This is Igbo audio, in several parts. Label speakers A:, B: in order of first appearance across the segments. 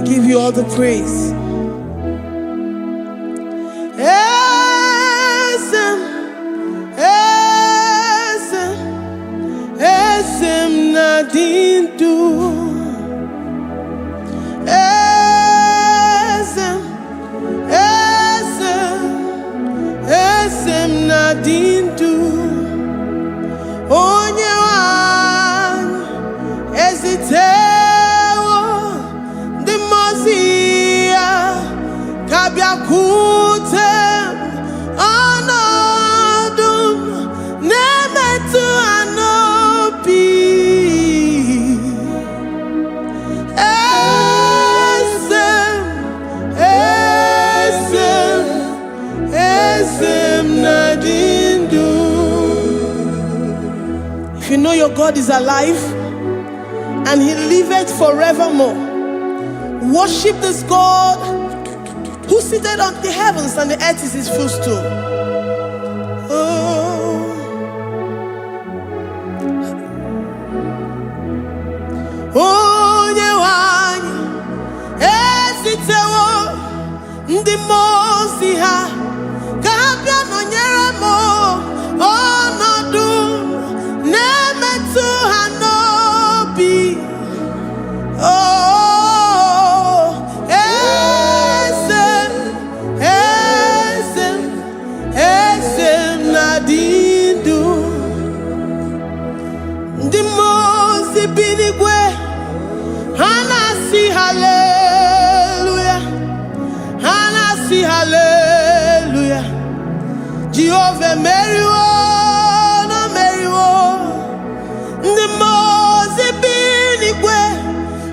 A: give you all the praise. Esem nadindu. Esem nadindu. Onye wan ezitewo di mozia kabia kutem anodum nemetu anopi. Esem nadindu. If you know your God is alive and he liveth forevermore, worship this God who seated on the heavens and the earth is his footstool. Oh, Nyewani, esitewo ndi mosi ha kabia no nyeremo onodu nemetu hanobi. Oh, esem nadindu. Ndi mosi binigwe hanasi hallelujah, hanasi hallelujah. Jehovah Meriwo, no Meriwo. The Mose binigwe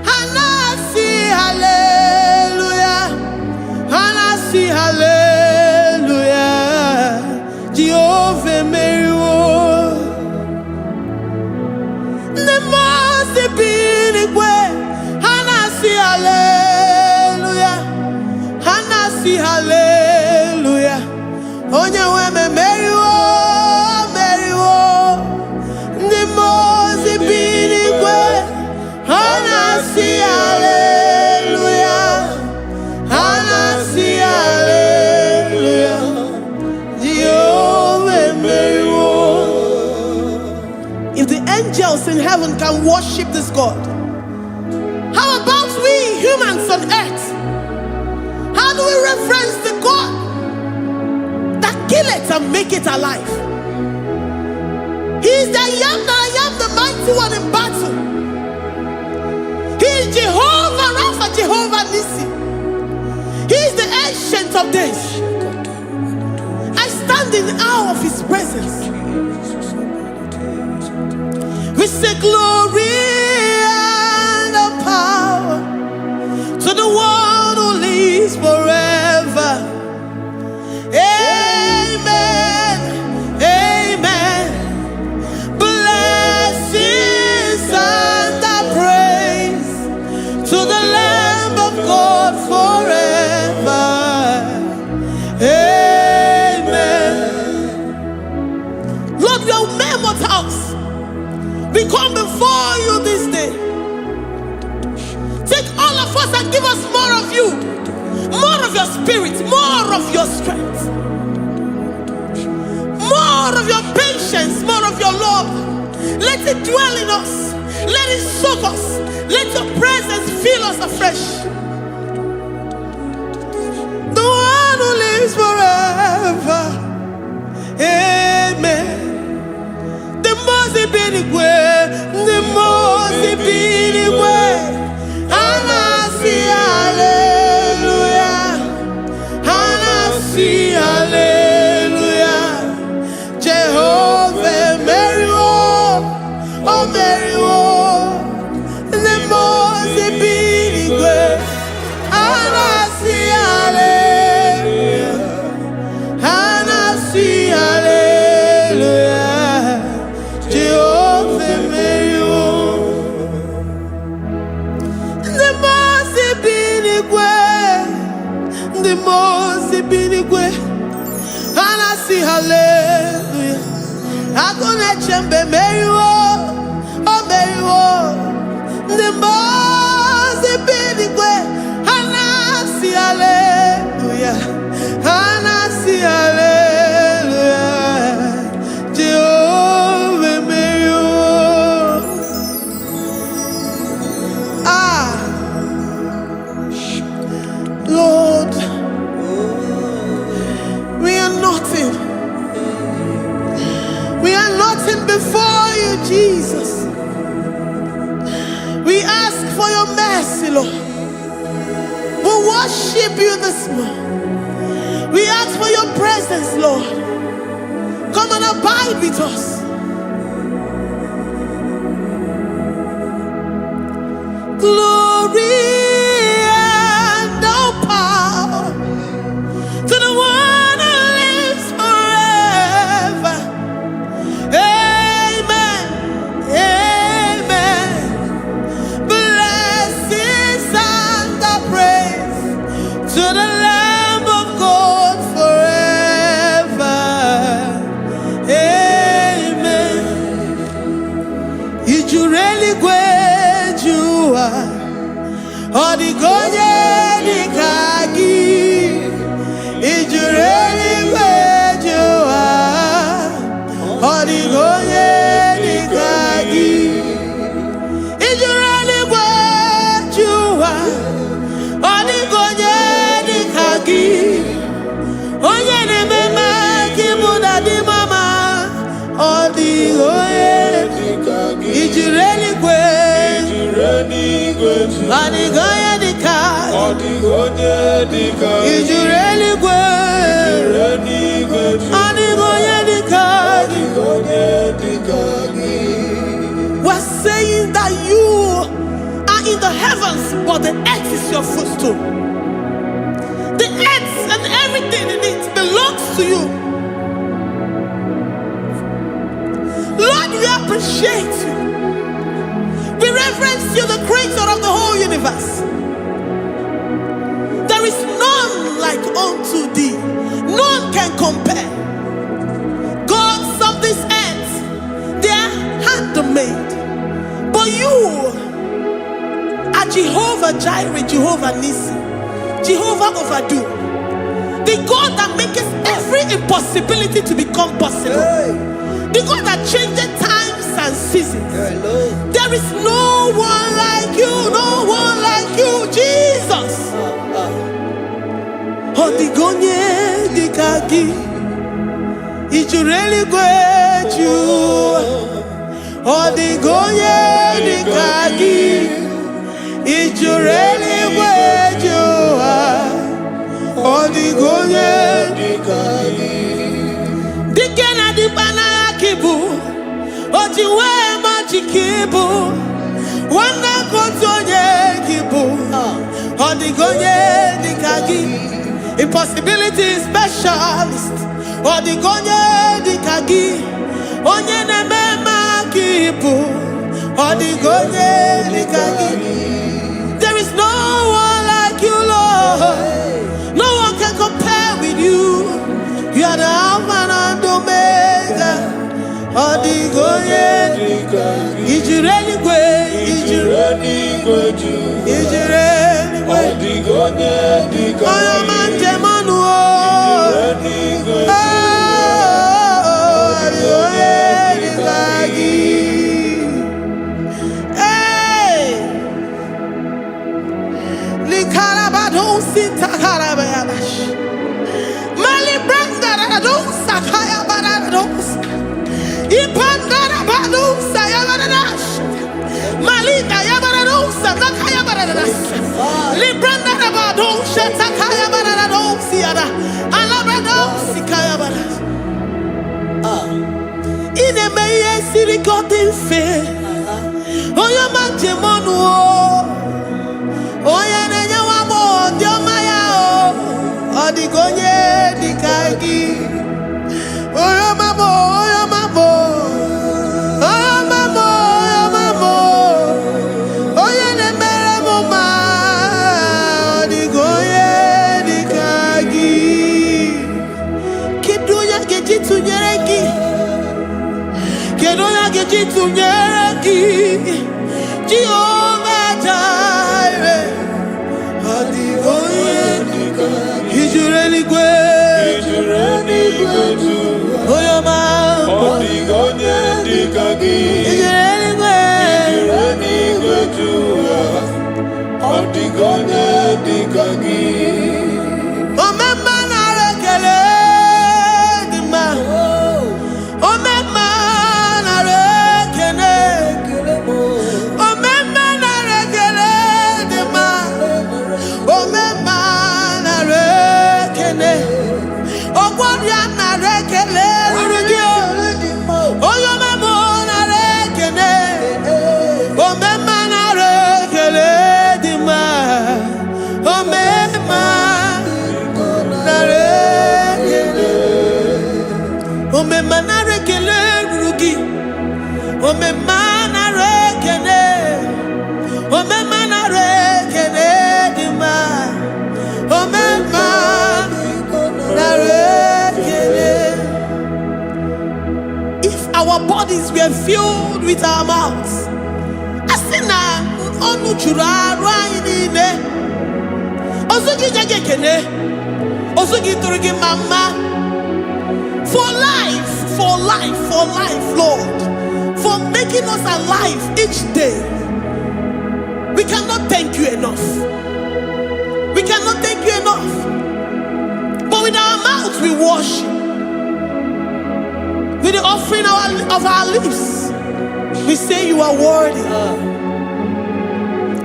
A: hanasi hallelujah, hanasi hallelujah. Jehovah Meriwo. The Mose binigwe hanasi hallelujah, hanasi hallelujah. Onye weme Meriwo, Meriwo. The Mose binigwe hanasi hallelujah, hanasi hallelujah. Jehovah Meriwo. If the angels in heaven can worship this God, how about we humans on earth? How do we reference the God that kill it and make it alive? He is the I am, the mighty one in battle. He is Jehovah Rapha, Jehovah Nissi. He is the ancient of days. I stand in awe of his presence. We say glory and power to the one who lives forever. Amen, amen. Blessings and praise to the Lamb of God forever. Amen. Lord, we are mammoth house. We come before you this day. Take all of us and give us more of you, more of your spirit, more of your strength, more of your patience, more of your love. Let it dwell in us. Let it soak us. Let your presence fill us afresh. The one who lives forever. Amen. The Mose binigwe, the Mose binigwe. Hanasi hallelujah, hanasi hallelujah. Jehovah Meriwo, oh Meriwo. The Mose binigwe, hanasi hallelujah, hanasi hallelujah. Jehovah Meriwo. The Mose binigwe, hanasi hallelujah. Akone chembe Meriwo, oh Meriwo. The Mose binigwe, ask for your mercy, Lord. We worship you this morning. We ask for your presence, Lord. Come and abide with us. Glory and all power to the one who lives forever. Amen. Amen. Blessings and the praise to the Lamb of God forever. Amen. You really great you are. Odigonye dikagi. You really great you are. Odigonye dikagi. You really great you are. Odigonye dikagi. Onye ne mema kimuda di mama. Odigonye dikagi. You really great. Odigonye dikagi. Odigonye dikagi. You really great. Odigonye dikagi. We're saying that you are in the heavens, but the earth is your footstool. The earth and everything in it belongs to you. Lord, we appreciate you. We reverence you, the creator of the whole universe. There is none like unto thee. None can compare. Gods of this earth, they are handmade. But you are Jehovah Jireh, Jehovah Nissi, Jehovah Overdo. The God that makes every impossibility to become possible. The God that changes times and seasons. There is no one like you, no one like you, Jesus. Odigonye dikagi. You really great you. Odigonye dikagi. You really great you. Odigonye dikagi. Dikena dibana kibu. Ojiwe majikibu. Wana kotonye kibu. Odigonye dikagi. Impossibility specialist. Odigonye dikagi. Onye nemema kibu. Odigonye dikagi. There is no one like you, Lord. No one can compare with you. You are the Alpha and Omega. Odigonye dikagi. Is you really great? Is you really great? Is you really great? Odigonye dikagi. Oh, man, Jemanu. Odigonye dikagi. Oyo mamo, oyo mamo. Oyo mamo, oyo mamo. Oyo nemere mama. Odigonye dikagi. Kidunya gejitu nyereki. Kidunya gejitu nyereki. Jehovah Jireh. Odigonye dikagi. Is you really great? Is you really great? Oh, your man. Odigonye dikagi. Is you really great? Is you really great? Odigonye dikagi. Oh, mama na rekele di ma. Oh, mama na rekele. Oh, mama na rekele. bodies were filled with our mouths. Asina onu chura rainine. Osugi jagekene. Osugi turigi mama. For life, Lord. For making us alive each day. We cannot thank you enough. We cannot thank you enough. But with our mouths we worship. With the offering of our lips, we say you are worthy.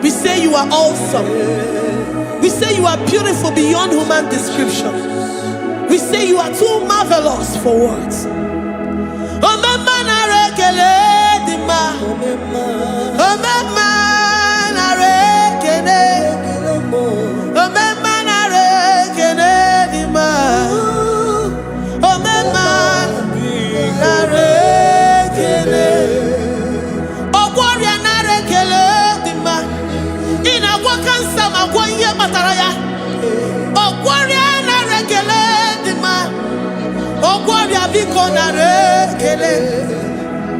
A: We say you are awesome. We say you are beautiful beyond human description. We say you are too marvelous for words.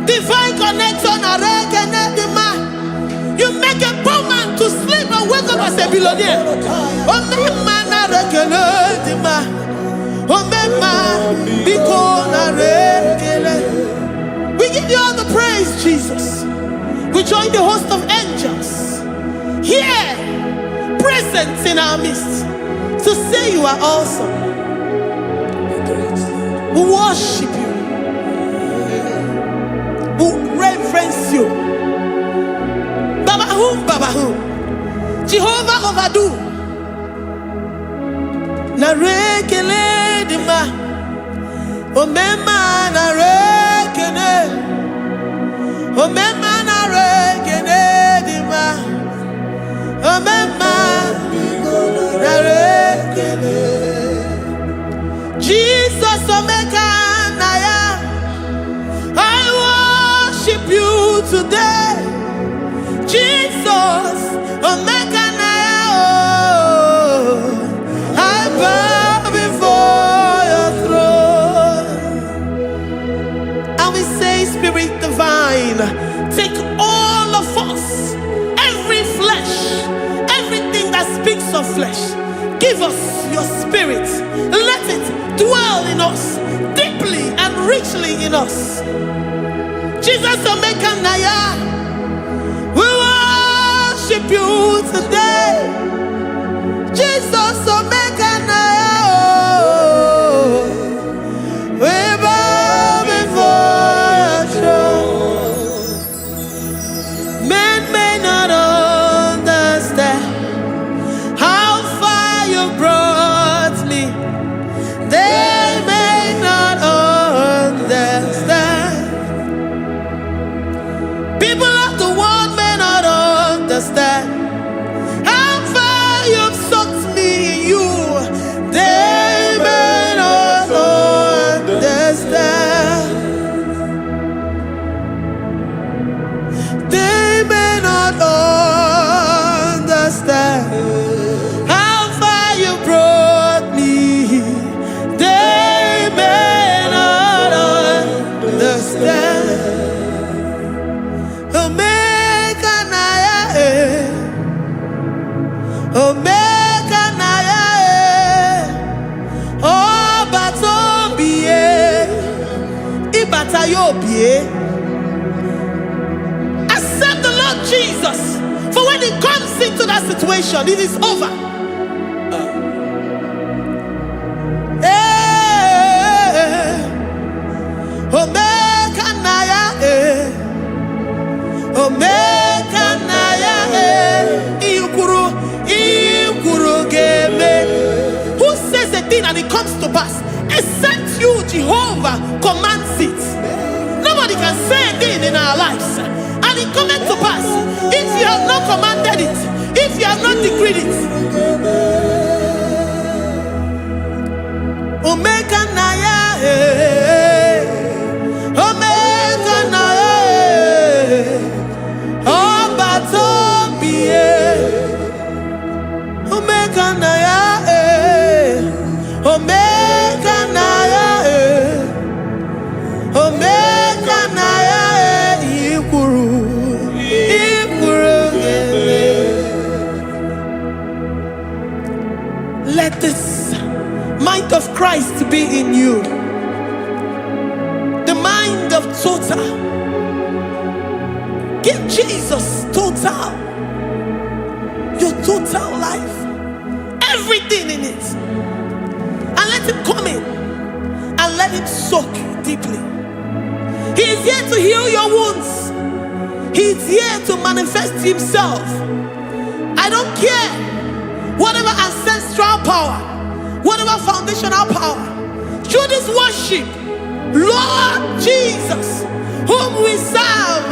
A: Divine connection. You make a poor man to sleep and wake up as a billionaire. We give you all the praise, Jesus. We join the host of angels here, present in our midst, to say you are awesome. We worship you. We reverence you. Babahum. Jehovah overdo. Narekele dima. Omema narekene. Omema narekene dima. Omema narekene. Jesus Omega Naya, I worship you today. Jesus Omega Naya, I bow before your throne. And we say, Spirit Divine, take all of us, every flesh, everything that speaks of flesh. Give us your spirit. Let it dwell in us, deeply and richly in us. Jesus Omega Naya, we worship you today. Jesus Omega Naya, we bow before your throne. Men may not understand how far you brought me. They may not understand. People of the world may not understand how far you've sucked me in you. They may not understand. They may not understand how far you brought me. They may not understand. Omega Naya, Omega Naya, oh Batobie, Ibatayobie. Accept the Lord Jesus, for when He comes into that situation, it is over. Omega Naya, Omega Naya, Ikuru Game. Who says a thing and it comes to pass? Except you, Jehovah, commands it. Nobody can say a thing in our lives and it comes to pass if you have not commanded it, if you have not decreed it. Omega Naya, Omega Naya, oh Batobie, Omega Naya, Omega Naya, Omega Naya. Christ be in you. The mind of total. Give Jesus total. Your total life. Everything in it. And let him come in. And let him soak deeply. He is here to heal your wounds. He is here to manifest himself. I don't care. Whatever ancestral power, whatever foundational power, through this worship, Lord Jesus, whom we serve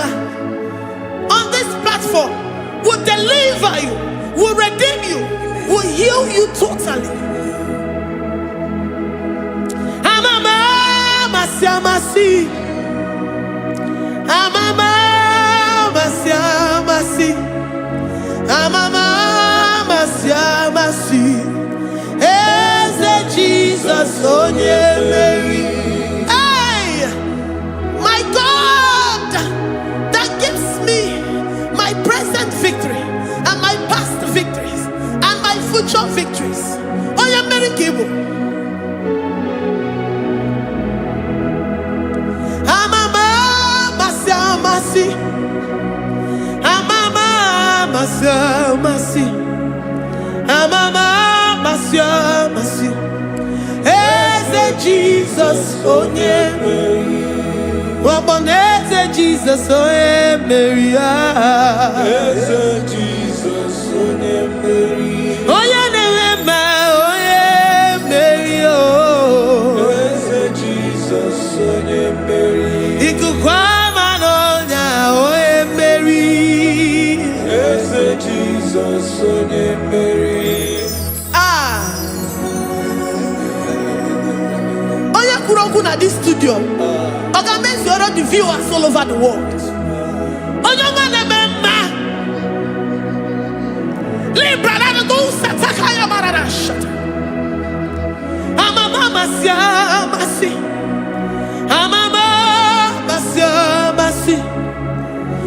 A: on this platform, will deliver you, will redeem you, will heal you totally. Amama siamasi, amama siamasi, amama siamasi. Eze Jesus onye Mary. Hey, my God, that gives me my present victory and my past victories and my future victories. Onye Mary Kibu. Amama siamasi, amama siamasi, amama siamasi. Eze Jesus onye Mary. Waboneze Jesus onye Mary.
B: Eze Jesus onye Mary.
A: Onye na-eme onye Mary.
B: Eze Jesus onye Mary.
A: Ikuku ama n'ọnya onye Mary.
B: Eze Jesus onye Mary.
A: At this studio, organize all the viewers all over the world.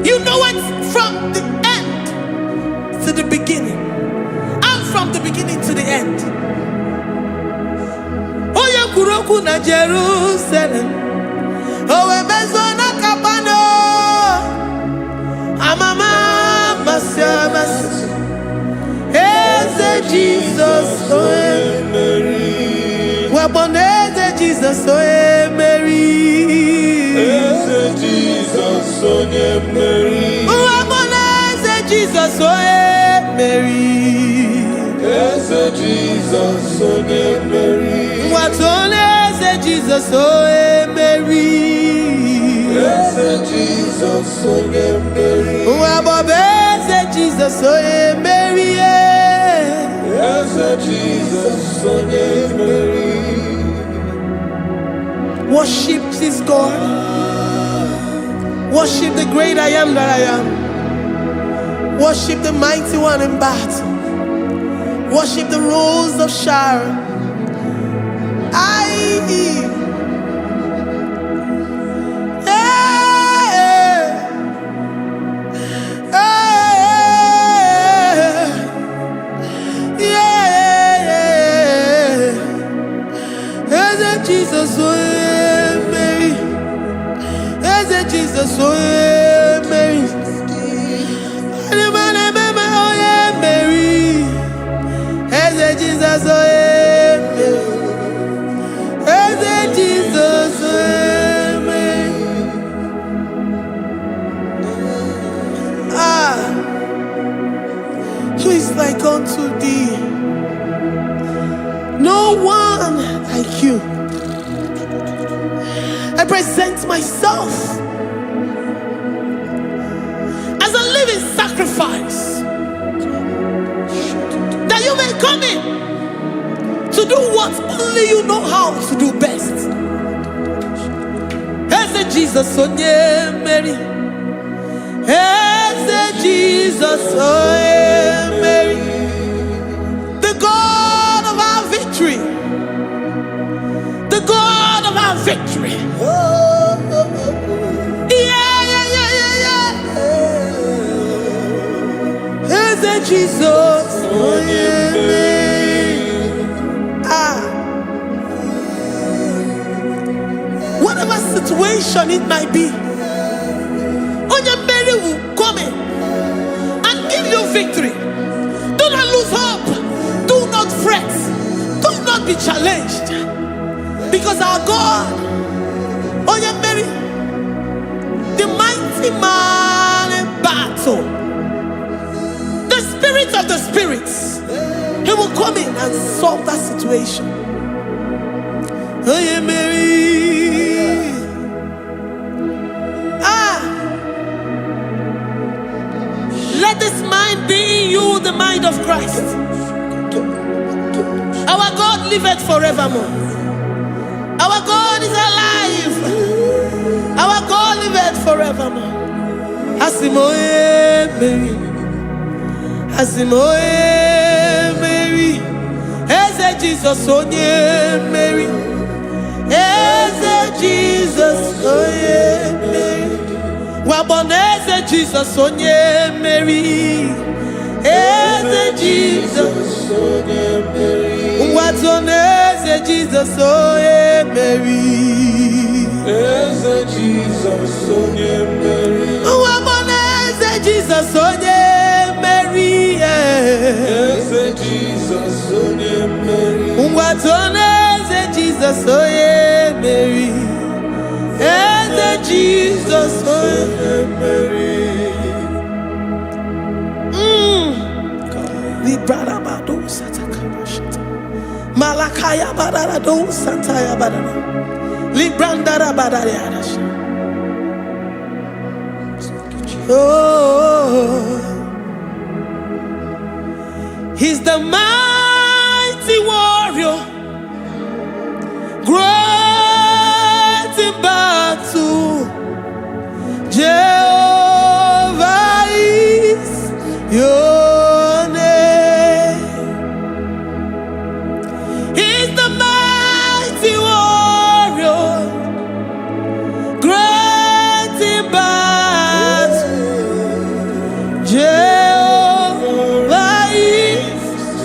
A: You know it from the end to the beginning, and from the beginning to the end. Kuroku na Jerusalem, owe bezona kapano, amama masiamas. Eze Jesus oe Mary. Waboneze Jesus oe Mary.
B: Eze Jesus oe Mary.
A: Waboneze Jesus oe Mary.
B: Eze Jesus oe Mary.
A: Watoleze Jesus oe Mary.
B: Eze Jesus oe Mary.
A: Wabobeze Jesus oe Mary.
B: Eze Jesus oe Mary.
A: Worship this God. Worship the great I am that I am. Worship the mighty one in battle. Worship the rose of Sharon. Jesus oe Mary. Eze Jesus oe Mary. Oye Mary. Eze Jesus oe Mary. Eze Jesus oe Mary. Who is like unto thee? No one like you. I present myself as a living sacrifice, that you may come in to do what only you know how to do best. Eze Jesus onye Mary. Eze Jesus onye Mary. The God of our victory. The God of our victory. Eze Jesus onye Mary. situation it might be, Onyemeri will come in and give you victory. Do not lose hope. Do not fret. Do not be challenged. Because our God, Onyemeri, the mighty man in battle, the spirit of the spirits, he will come in and solve that situation. Onyemeri. Let this mind be in you, the mind of Christ. Our God liveth forevermore. Our God is alive. Our God liveth forevermore. Asimoye Mary. Asimoye Mary. Eze Jesus onye Mary. Eze Jesus onye Mary. Waboneze Jesus onye Mary. Eze Jesus onye Mary. Watoneze Jesus onye Mary. Eze Jesus onye Mary. Waboneze Jesus onye Mary. Eze Jesus onye Mary. Watoneze Jesus onye Mary. Eze Jesus onye Mary. Librada bado satakabashita. Malakaya badara do santaya badara. Librandara badara yadasha. Oh, he's the mighty warrior, great in battle. Jehovah is your name. He's the mighty warrior, great in battle. Jehovah is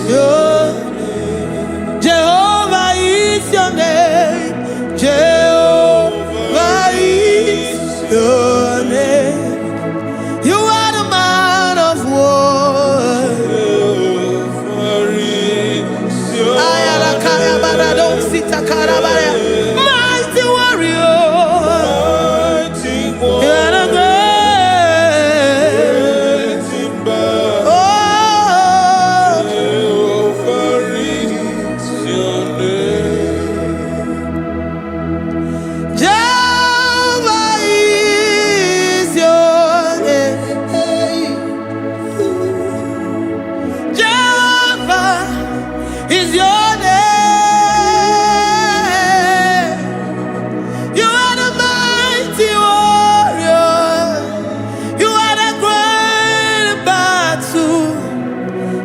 A: your name. Jehovah is your name. Jehovah is your name. You are the man of war. Ayarakaya barado sitakarabaya. Mighty warrior. You are the great. Oh, Jehovah is your name. Jehovah is your name. Jehovah is your name. You are the mighty warrior. You are the great battle.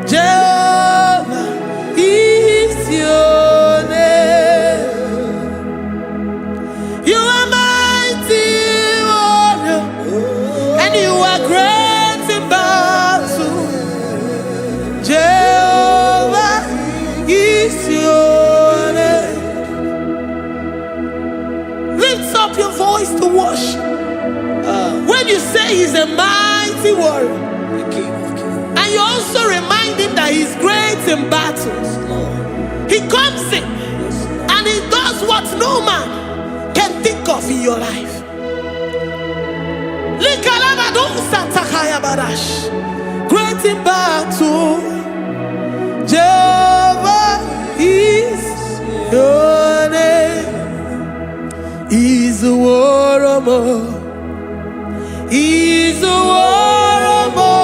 A: Jehovah is your name. You are mighty warrior, and you are great in battle. Jehovah is your name. Lift up your voice to worship. When you say he's a mighty warrior, and you also remind him that he's great in battles, he comes in and he does what no man can think of in your life. Great in battle, Jehovah is your name. He's a warrior. He's a warrior.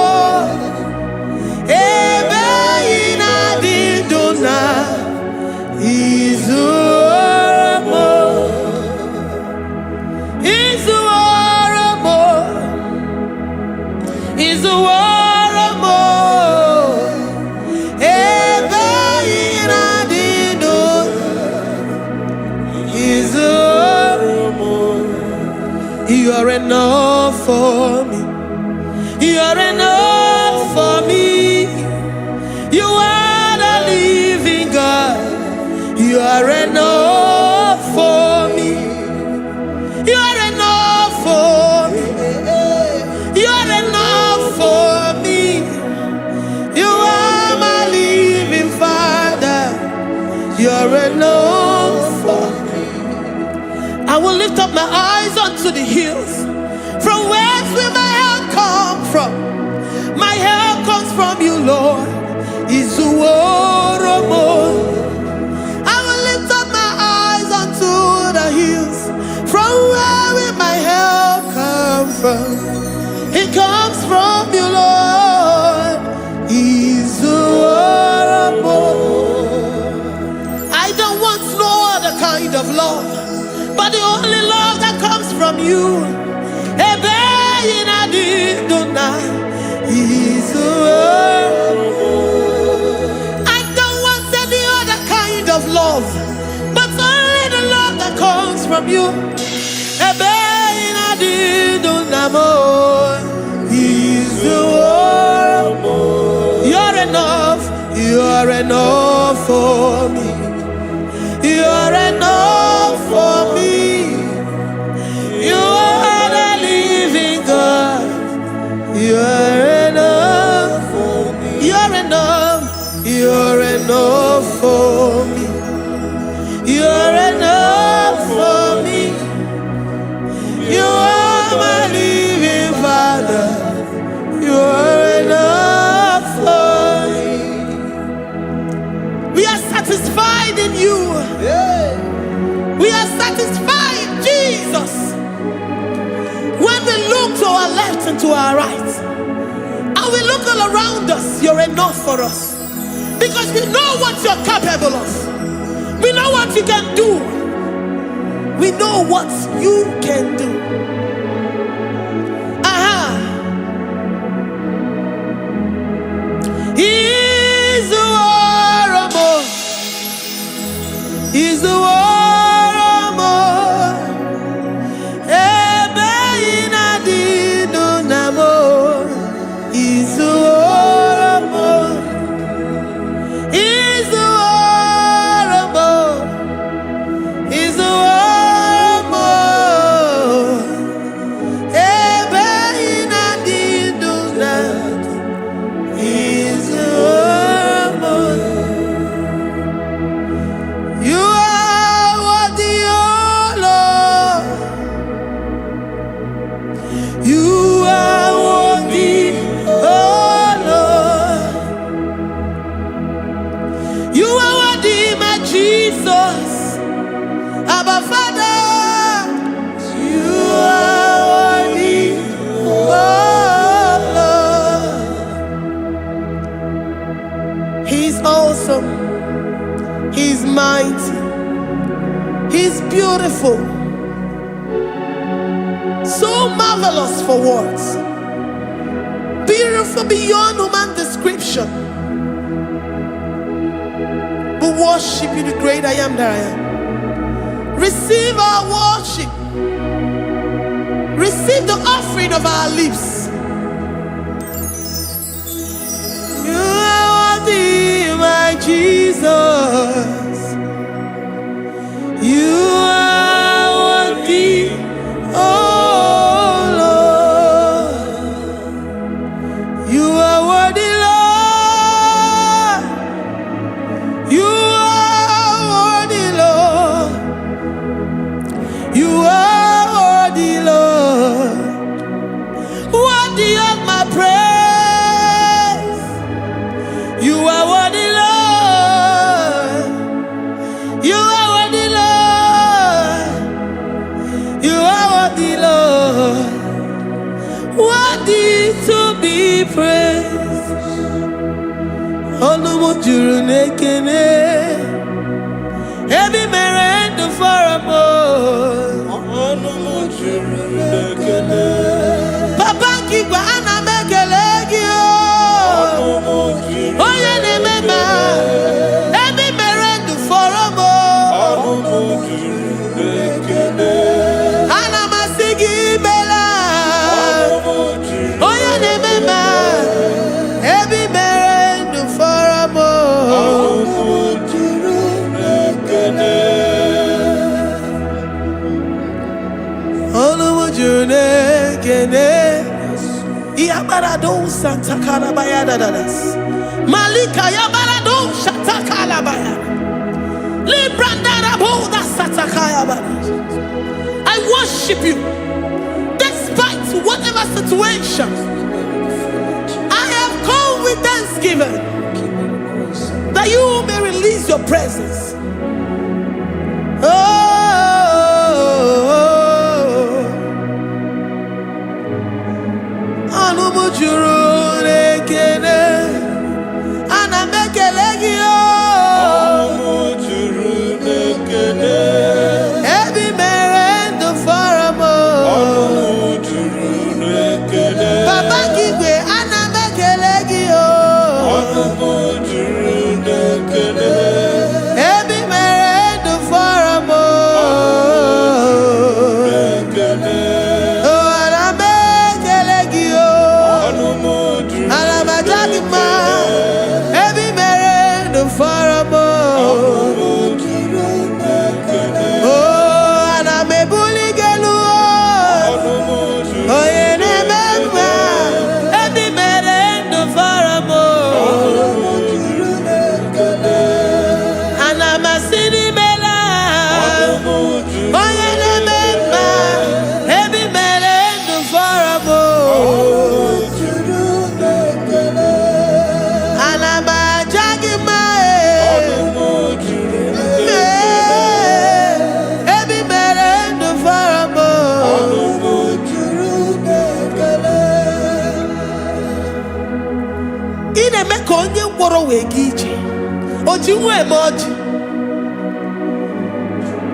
A: Ebe ina didona. He's a warrior. He's a warrior. He's a warrior. Ebe ina didona. He's a warrior. You are enough for me. You are enough for me. You are the living God. You are enough for me. You are enough for me. I will lift up my eyes unto the hills. From whence will my help come from? My help comes from you, Lord. Izuoromo. I will lift up my eyes unto the hills. From where will my help come from? It comes from you, Lord. Izuoromo. I don't want no other kind of love, but the only love that comes from you. I don't want any other kind of love, but only the love that comes from you. You're enough. You're enough for me. You're enough for me. You are the living God. You're enough for me. You're enough. You're enough for me. You're enough for me. You are my living Father. You're enough for me. We are satisfied in you. We are satisfied, Jesus. When we look to our left and to our right, and we look all around us, you're enough for us. Because we know what you're capable of. We know what you can do. We know what you can do. He's the war. He's the war. He's mighty. He's beautiful. So marvelous for words. Beautiful beyond human description. We worship you, the great I am that I am. Receive our worship. Receive the offering of our lips. You are worthy, my Jesus. You are worthy, oh Lord. You are worthy, Lord. You are worthy, Lord. You are worthy, Lord. Worthy of my praise. You are worthy, Lord. You are worthy, Lord. You are worthy, Lord. Worthy to be praised. Onumujuru nekene. Every merend for a more. Onumujuru nekene. Papa kigwa ana mekelegio. Oye ne mema. Every merend for a more. Onumujuru nekene. Ana masigi bela. Oye ne mema. Every merend for a more. Onumujuru nekene. Onumujunekene. Iabarado Santa Calabayadadas. Malika Yabarado Shata Calabaya. I worship you despite whatever situation. I have come with thanksgiving that you may release your presence.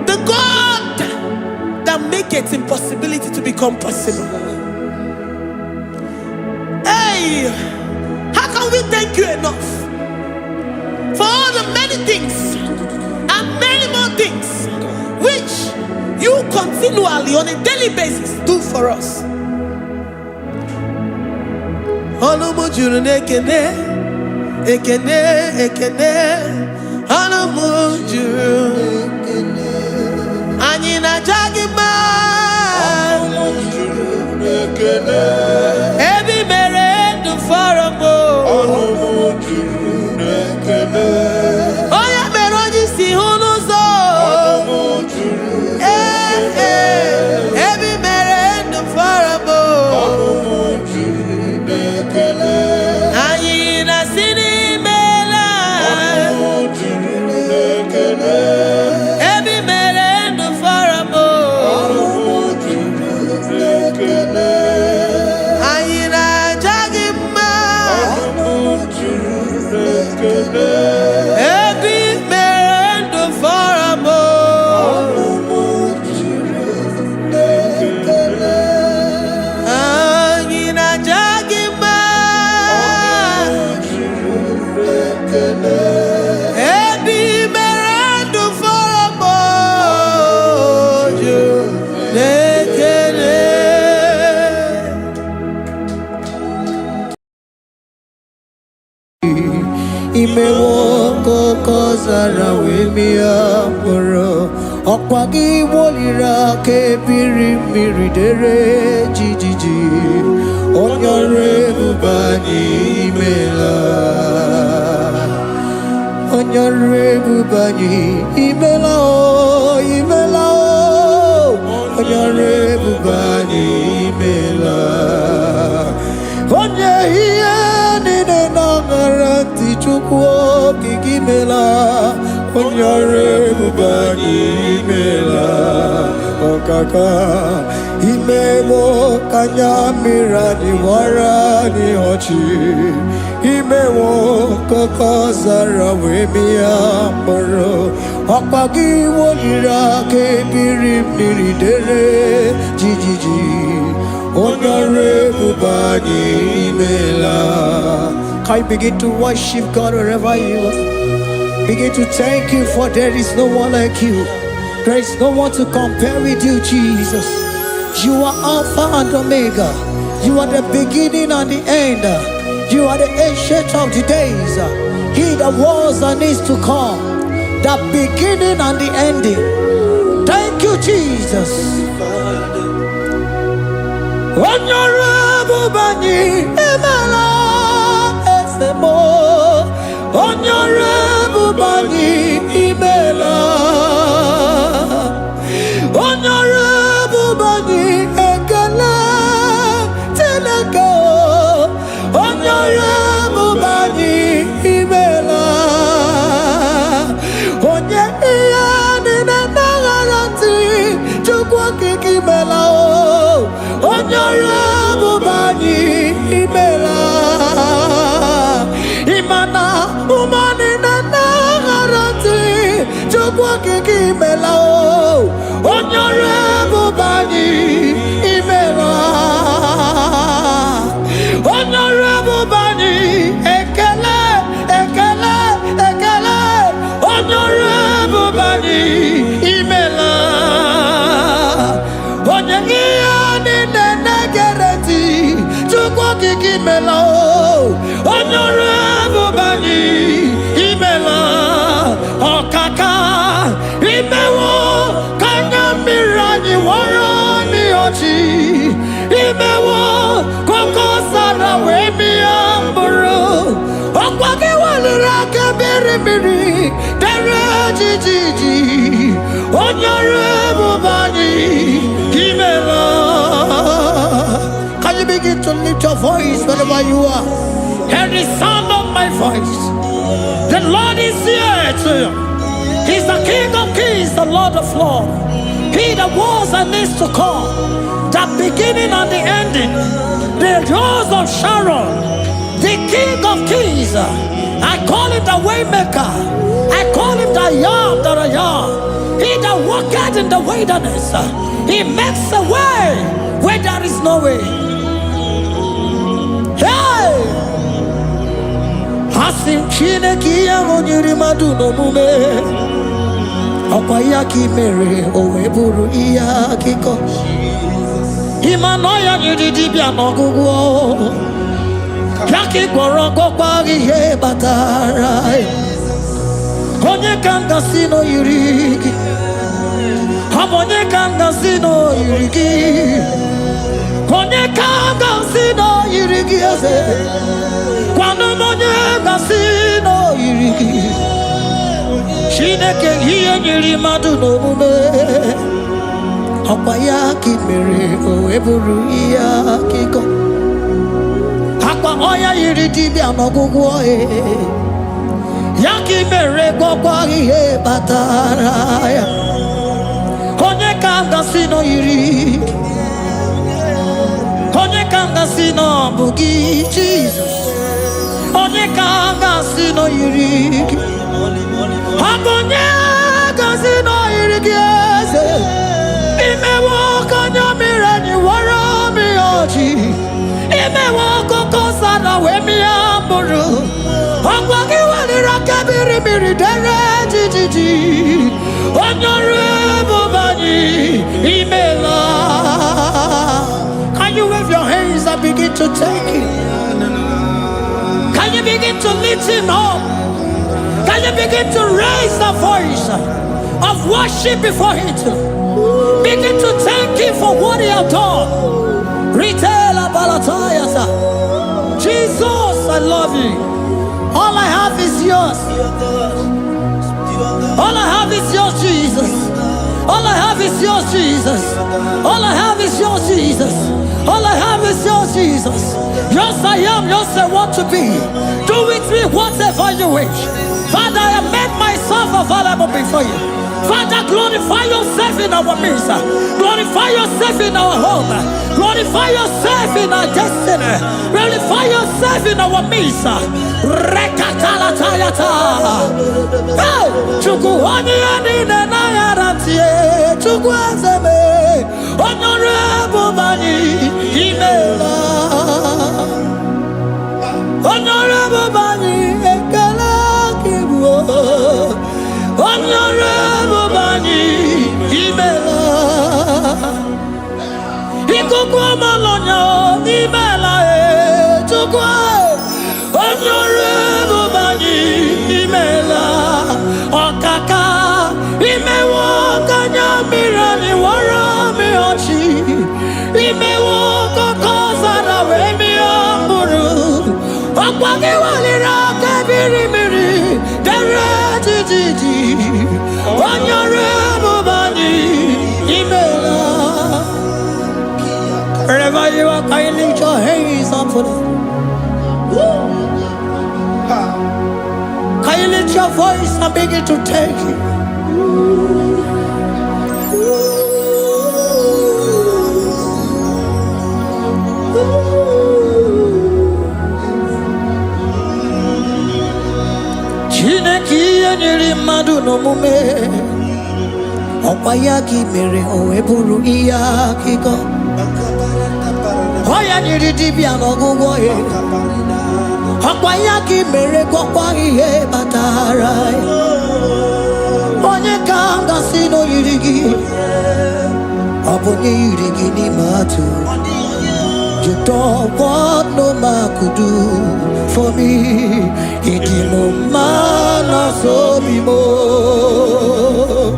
A: The God that maketh impossibility to become possible. Hey, how can we thank you enough for all the many things and many more things which you continually on a daily basis do for us? Ekene, ekene, anamujuru. Anyina jagima. Ebi mere du faramo. Oya meroji si hunuzo. Ebi mere du faramo. Anyina sini.
B: Imewoko kozara wemia moro Okwagi wolira ke biri miridere jijiji Onyore bubani imela Onyore bubani imela o imela o Onyore bubani imela Onye hiye nine nangaranti chukwo kikimela Onyore bubani imela Okaka Imemo kanyamira ni wara ni hochi Imewo koko zara wemia moro Okpagi wolira ke biri miridere jijiji Onyore bubani imela. Can you begin to worship God wherever you are? Begin to thank Him, for there is no one like you. There is no one to compare with you, Jesus. You are Alpha and Omega. You are the beginning and the end. You are the ancient of the days. He that was and is to come. The beginning and the ending. Thank you, Jesus. Honorable Bani Emala Esemo. Honorable Bani Emela. kiki imela onyore bubani imela onyore bubani ekele ekele ekele onyore bubani imela onye ni negereti chukwu kiki imela onyore bubani imela okaka imewo kanya mirani warani ochi imewo koko sara we mi amburu okwake walira kabiri miri dere jijiji onyore bubani imela. Can you begin to lift your voice wherever you are? Hear the sound of my voice. The Lord is here to you. He's the King of Kings, the Lord of Lords. He that was and is to come, the beginning and the ending, the rose of Sharon, the King of Kings. I call him the Waymaker. I call him the Yam that I am. He that walketh in the wilderness, he makes a way where there is no way. Hey! Asim Chineke ya onyiri madu no mume Okwa ya ki mere owe buru iya kiko Imano ya nyiri dibia no gugu Ya ki gworo gokwa ihe batara Onye kanga sino yiri Onye kanga sino yiri Onye kanga sino yiri eze Kwano monye gasino yiriki Shineke hiye nyiri madu no mume Okwa ya ki mere owe buru iya kiko Akwa oya yiri dibia no gugu oe Ya ki mere gwakwa ihe batara ya Onye kanga sino yiriki Onye kanga sino bugi Jesus Onye kanga sino yiriki Agonye kasino yiriki eze Imewo kanya mirani wara mi ochi Imewo koko sana we mi amburu Agwagi walira kabiri miri dere jijiji Onyore bubani imela. Can you wave your hands and begin to take it? Can you begin to lift him up? Can you begin to raise the voice of worship before him? Begin to thank him for what he has done. Retailer Balatayasa. Jesus, I love you. All I have is yours. All I have is yours, Jesus. All I have is yours, Jesus. All I have is yours, Jesus. All I have is yours, Jesus. Yours I am, yours I want to be. Do with me whatever you wish. Father, I have made myself available before you. Father, glorify yourself in our midst. Glorify yourself in our home. Glorify yourself in our destiny. Glorify yourself in our midst. Rekatalatayata. Hey! Chukwani anine na yaratie. Chukwazeme. Honorable Bani Imela. Honorable Bani Ekala Kibu. Honorable Bani Imela. Ikukwa malonya Imela Chukwa. Honorable Bani Imela. Okaka Imewo kanya mirani wara mi ochi. Imewo koko sara we mi amburu. Okwage walira kabiri miri dere jijiji. Honorable Bani Imela. Wherever you are, can you lift your hands up for them? Can you lift your voice and begin to take it? Chineke nyiri madu no mume Opayaki mere o eburu iya kiko. Oya nyiri dibia n'ọgwụgwọ ya. Opayaki mere gwọkwa ihe batara. Onye ka m gasị n'oyiri gị. Ọ bụ onye yiri gị n'ime atụ. You don't want no man could do for me. It is no man so be more.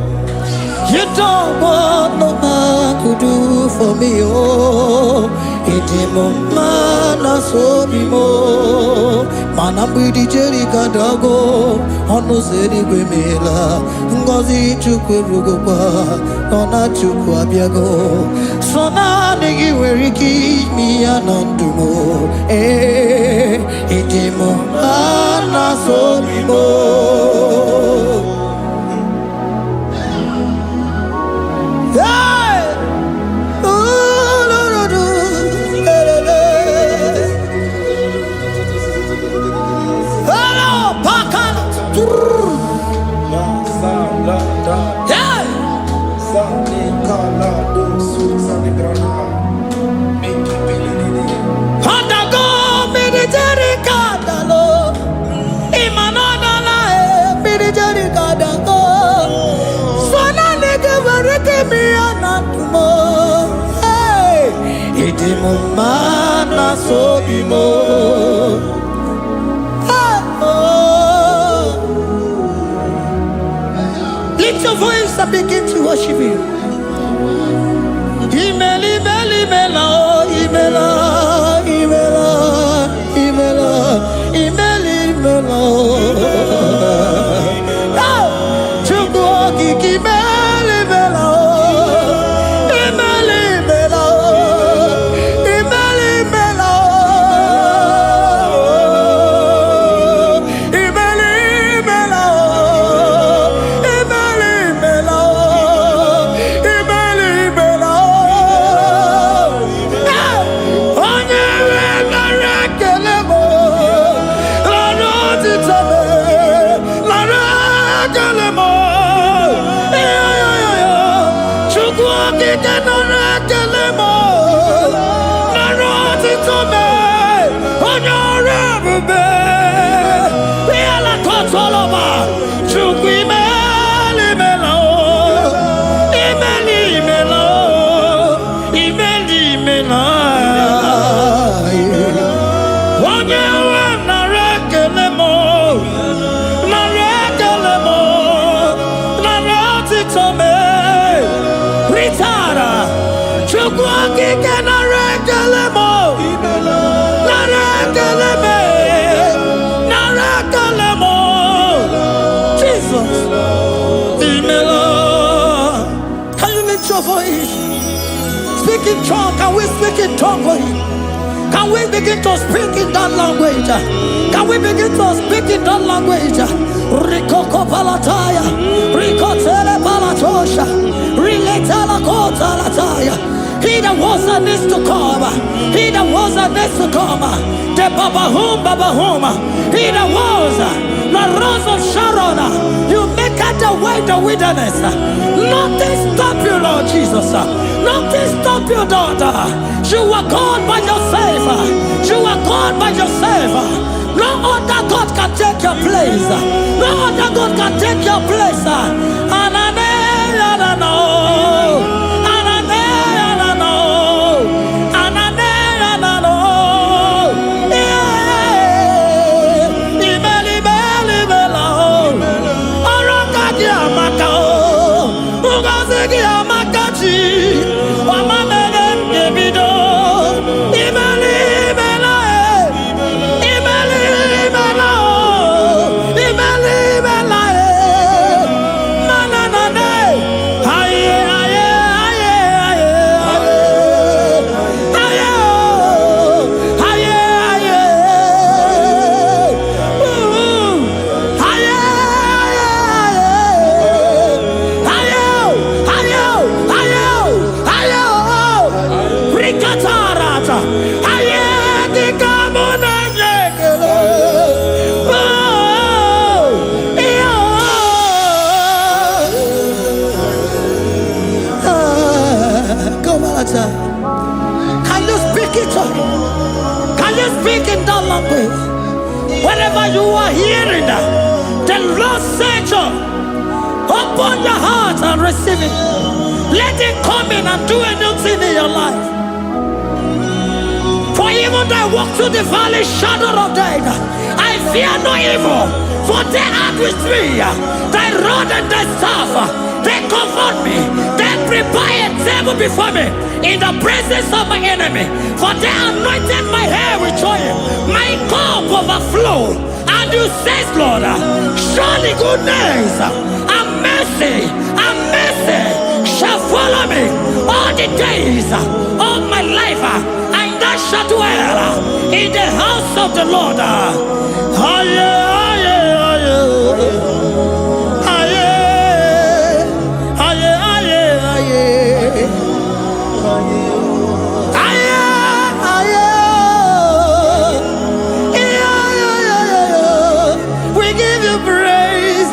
B: You don't want no man could do for me. Oh, it is no man so be more. Man, I'm with the Jerry Cadago. On no city Grimela. Ngozi Chukwerugopa. Nona Chukwabiago. So now nigga where he keep me anondumo. It is no man so be more. Mana so bimo. Lift your voice and begin to worship Him. Imela, imela, imela, imela, imela, imela, imela, imela. Chukwu imela, imela. Speak in tongue. Can we speak in tongue for Him? Can we begin to speak in that language? Can we begin to speak in that language? Rikoko palataya, rikotele palatosha, riletala kota lataya. He that was and is to come. He that was and is to come. The Babahum, Babahum. He that was the rose of Sharon. You make out the way the wilderness. Nothing stop you, Lord Jesus. Nothing stop you, daughter. You are God by yourself. You are God by yourself. No other God can take your place. No other God can take your place. The Lord said, open your heart and receive it. Let it come in and do a new thing in your life. For even though I walk through the valley shadow of death, I fear no evil. For they are with me. Thy rod and thy staff, they comfort me. They prepare a table before me in the presence of my enemy. For they anointed my hair with oil. My cup overflow. And you say, Lord, surely goodness and mercy shall follow me all the days of my life. And I shall dwell in the house of the Lord. We give you praise.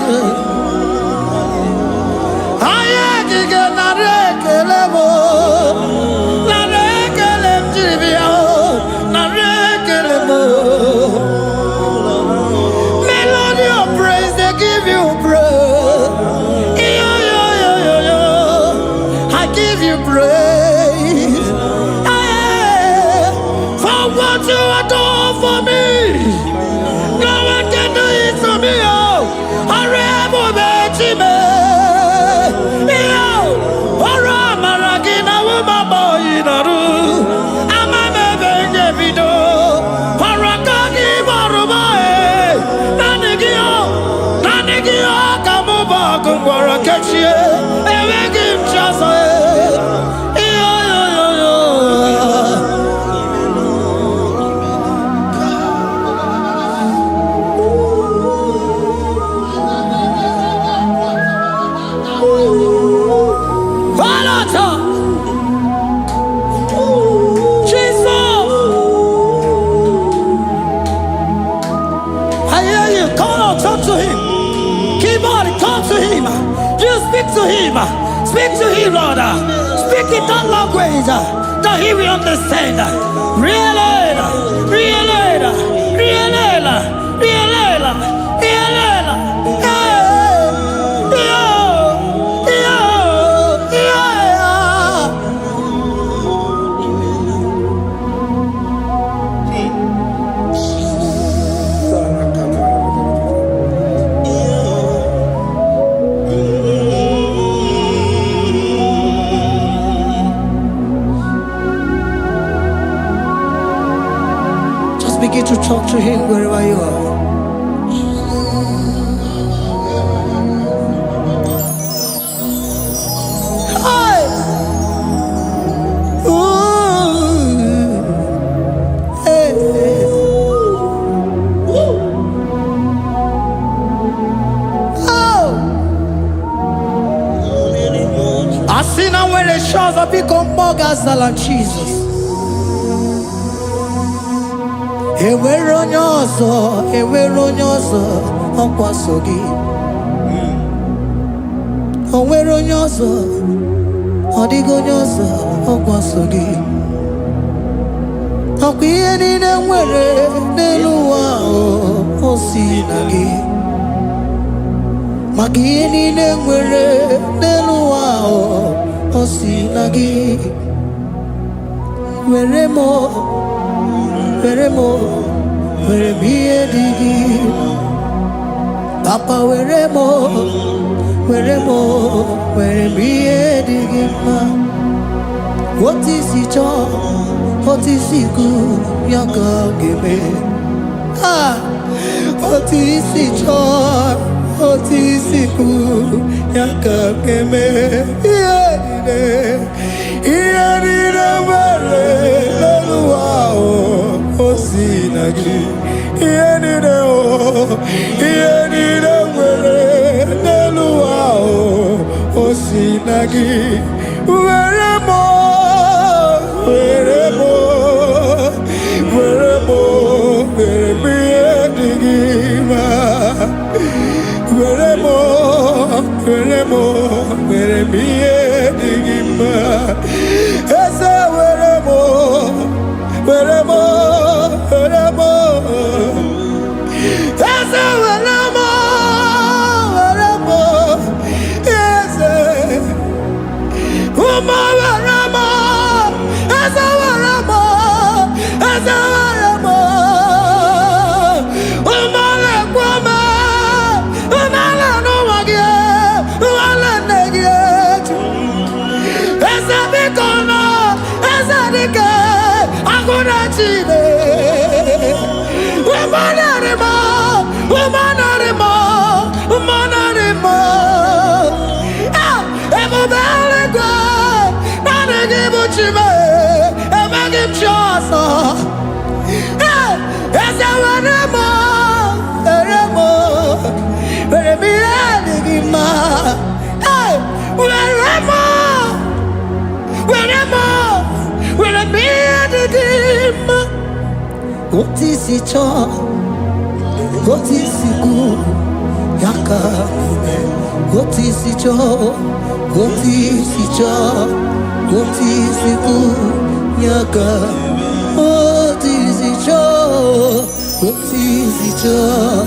B: Melody of praise, they give you praise. I give you praise. For what you have done for me, no one can do it for me. Speak to him, Lord. Speak in that language that he will understand. Begin to talk to him wherever you are. Hey! Ooh! Hey! Oh! I see now where the shores have become more than Jesus. Ewere onye ọzọ ọkwa so gị. O nwere onye ọzọ, ọ dịghị onye ọzọ ọkwa so gị. Ọkwa ihe niile nwere n'elu ụwa o si na gị. Maka ihe niile nwere n'elu ụwa o si na gị. Were m ihe dị gị. Papa were m ihe dị gị mma. Otu isi chọọ, otu isi kwu ya ka ọ ga-eme. Otu isi chọọ, otu isi kwu ya ka ọ ga-eme. Ihe niile nwere n'elu ụwa o si na gị. Ihe niile nwere n'elu ụwa o si na gị. Were m ihe dị gị mma. Were m ihe dị gị mma. Eze were m Eze were m What is it all? What is it good? Yaka. What is it all? What is it all? What is it good? Yaka. What is it all? What is it all?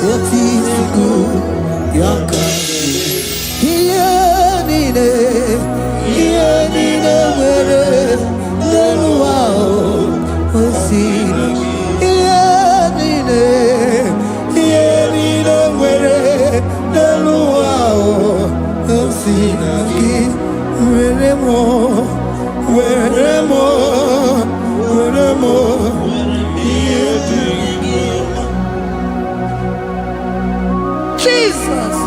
B: What is it good? Yaka. Nine, where no wow,
A: Jesus.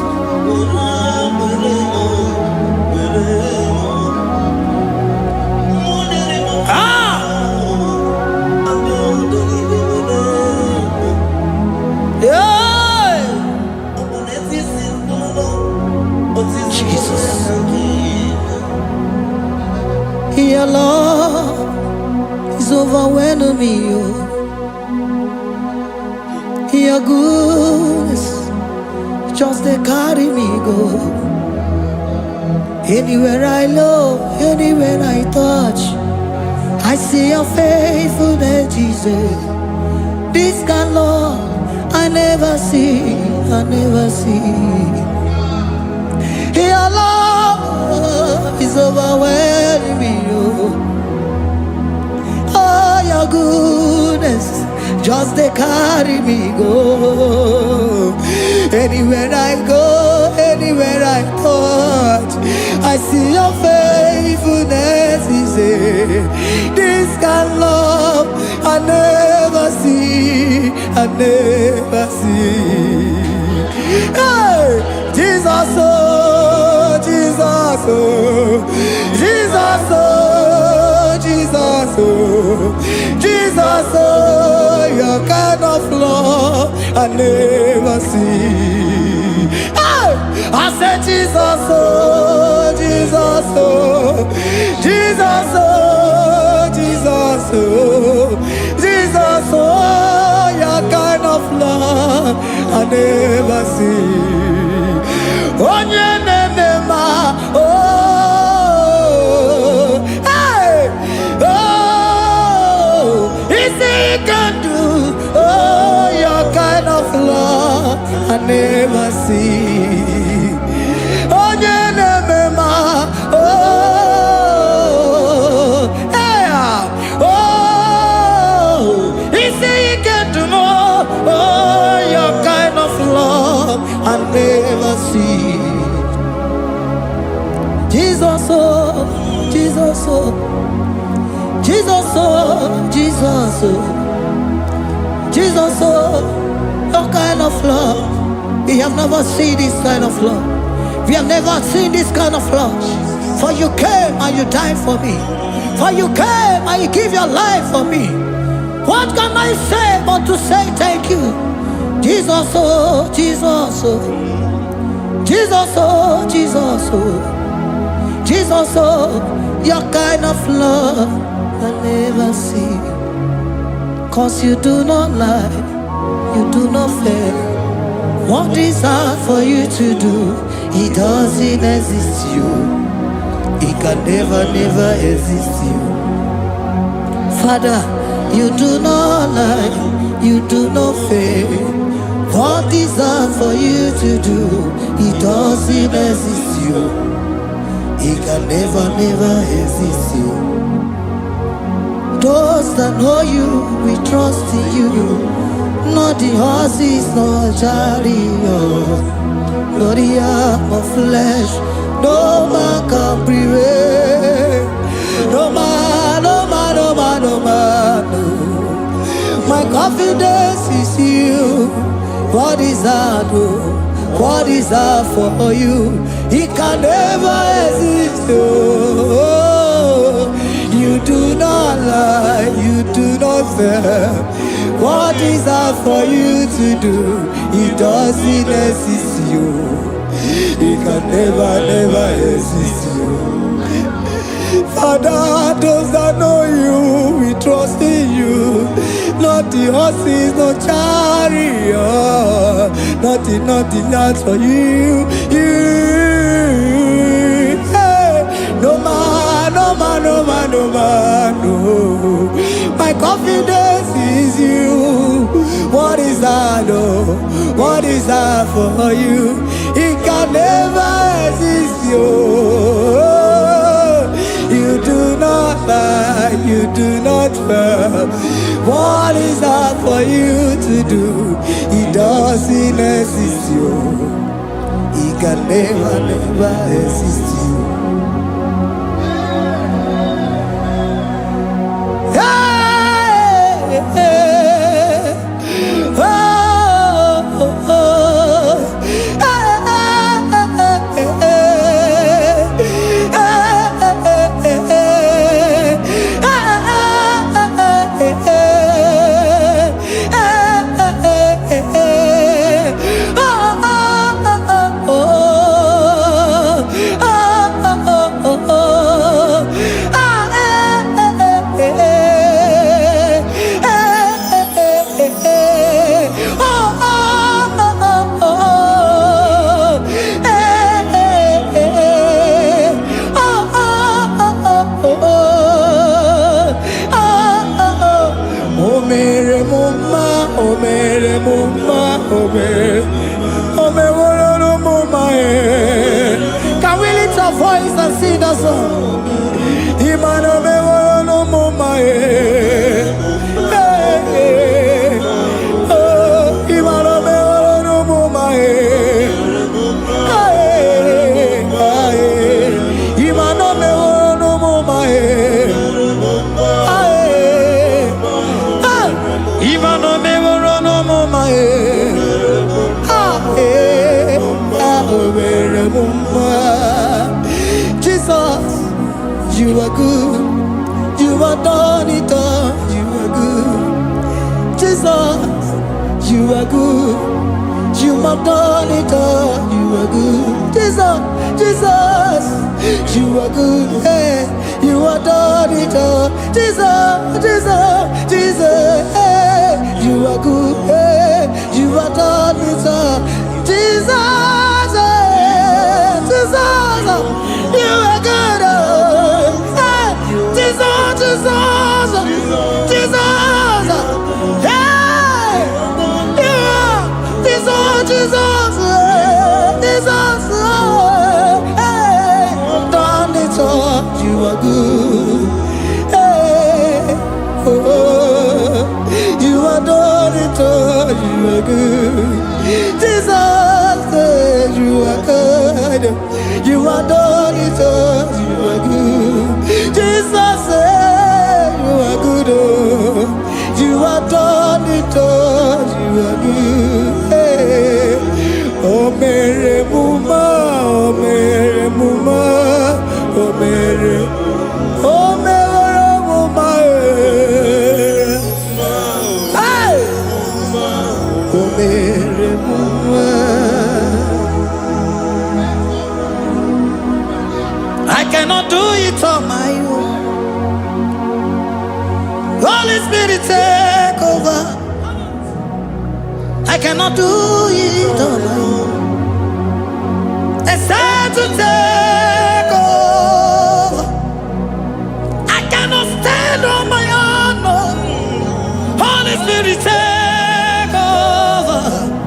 B: Your love is overwhelming me. Your goodness just they carry me go. Anywhere I look, anywhere I touch, I see your faithfulness, Jesus. This kind of love I never see, I never see. Your love is overwhelming me. Oh, your goodness just they carry me go. Anywhere I go, anywhere I touch, I see your faithfulness. This kind of love I never see, I never see. Hey, Jesus, oh, Jesus, oh, Jesus, oh, Jesus, oh, Jesus, oh, your kind of love I never see. Hey, I said Jesus, oh, Jesus, oh, Jesus, oh, Jesus, oh, Jesus, oh, your kind of love I never see. Hey, oh, easy can do. Oh, your kind of love I never see. Oh, hey, oh, easy can do more. Oh, your kind of love I never see. Jesus, oh, Jesus, oh, Jesus, oh, Jesus, oh, Jesus, oh, your kind of love. We have never seen this kind of love. We have never seen this kind of love. For you came and you died for me. For you came and you give your life for me. What can I say but to say thank you? Jesus, oh, Jesus, oh, Jesus, oh, Jesus, oh, Jesus, oh, your kind of love I never see. 'Cause you do not lie, you do not fail. What is hard for you to do, it doesn't exist you. It can never, never exist you. Father, you do not lie, you do not fail. What is hard for you to do, it doesn't exist you. It can never, never exist you. Those that know you, we trust in you. Not the horses, not chariot, not the arm of flesh. No man can prevail. No man, no man, no man, no man. No. My confidence is you. What is hard? What is hard for you? It can never exist. Oh, you do not lie, you do not fail. What is hard for you to do? It doesn't exist you. It can never, never exist you. Father, those that know you, we trust in you. not the horses, no chariot, nothing that's for you. Hey, no man, no. My confidence is you. What is that, oh? What is that for you? It can never exist, you do not lie, you do not fail. What is that for you to do? It doesn't exist, it can never exist, Can we lift our voice and sing that song? Jesus, you are good. You are done it all. You are good. Jesus, you are good. You have done it all. You are good. Jesus, you are good. Hey, you have done it all. Jesus, hey, you are good. Hey, you have done it all. Jesus, you are good. Hey, Jesus, hey, you are Jesus, hey, done it all. You are good. Hey, oh, you are done it all. You are good. Jesus, you are good. You are done it all. You are good. Jesus, you are good. Oh, you are done it all. You are good. Hey. Oh, Mary Muma, oh, Mary Muma, oh, Mary, oh, Mary Muma, hey, oh, Mary Muma. I cannot do it on my own. Holy Spirit, take over. I cannot do it on my own. It's time to take over. I cannot stand on my own. No. Holy Spirit, take over.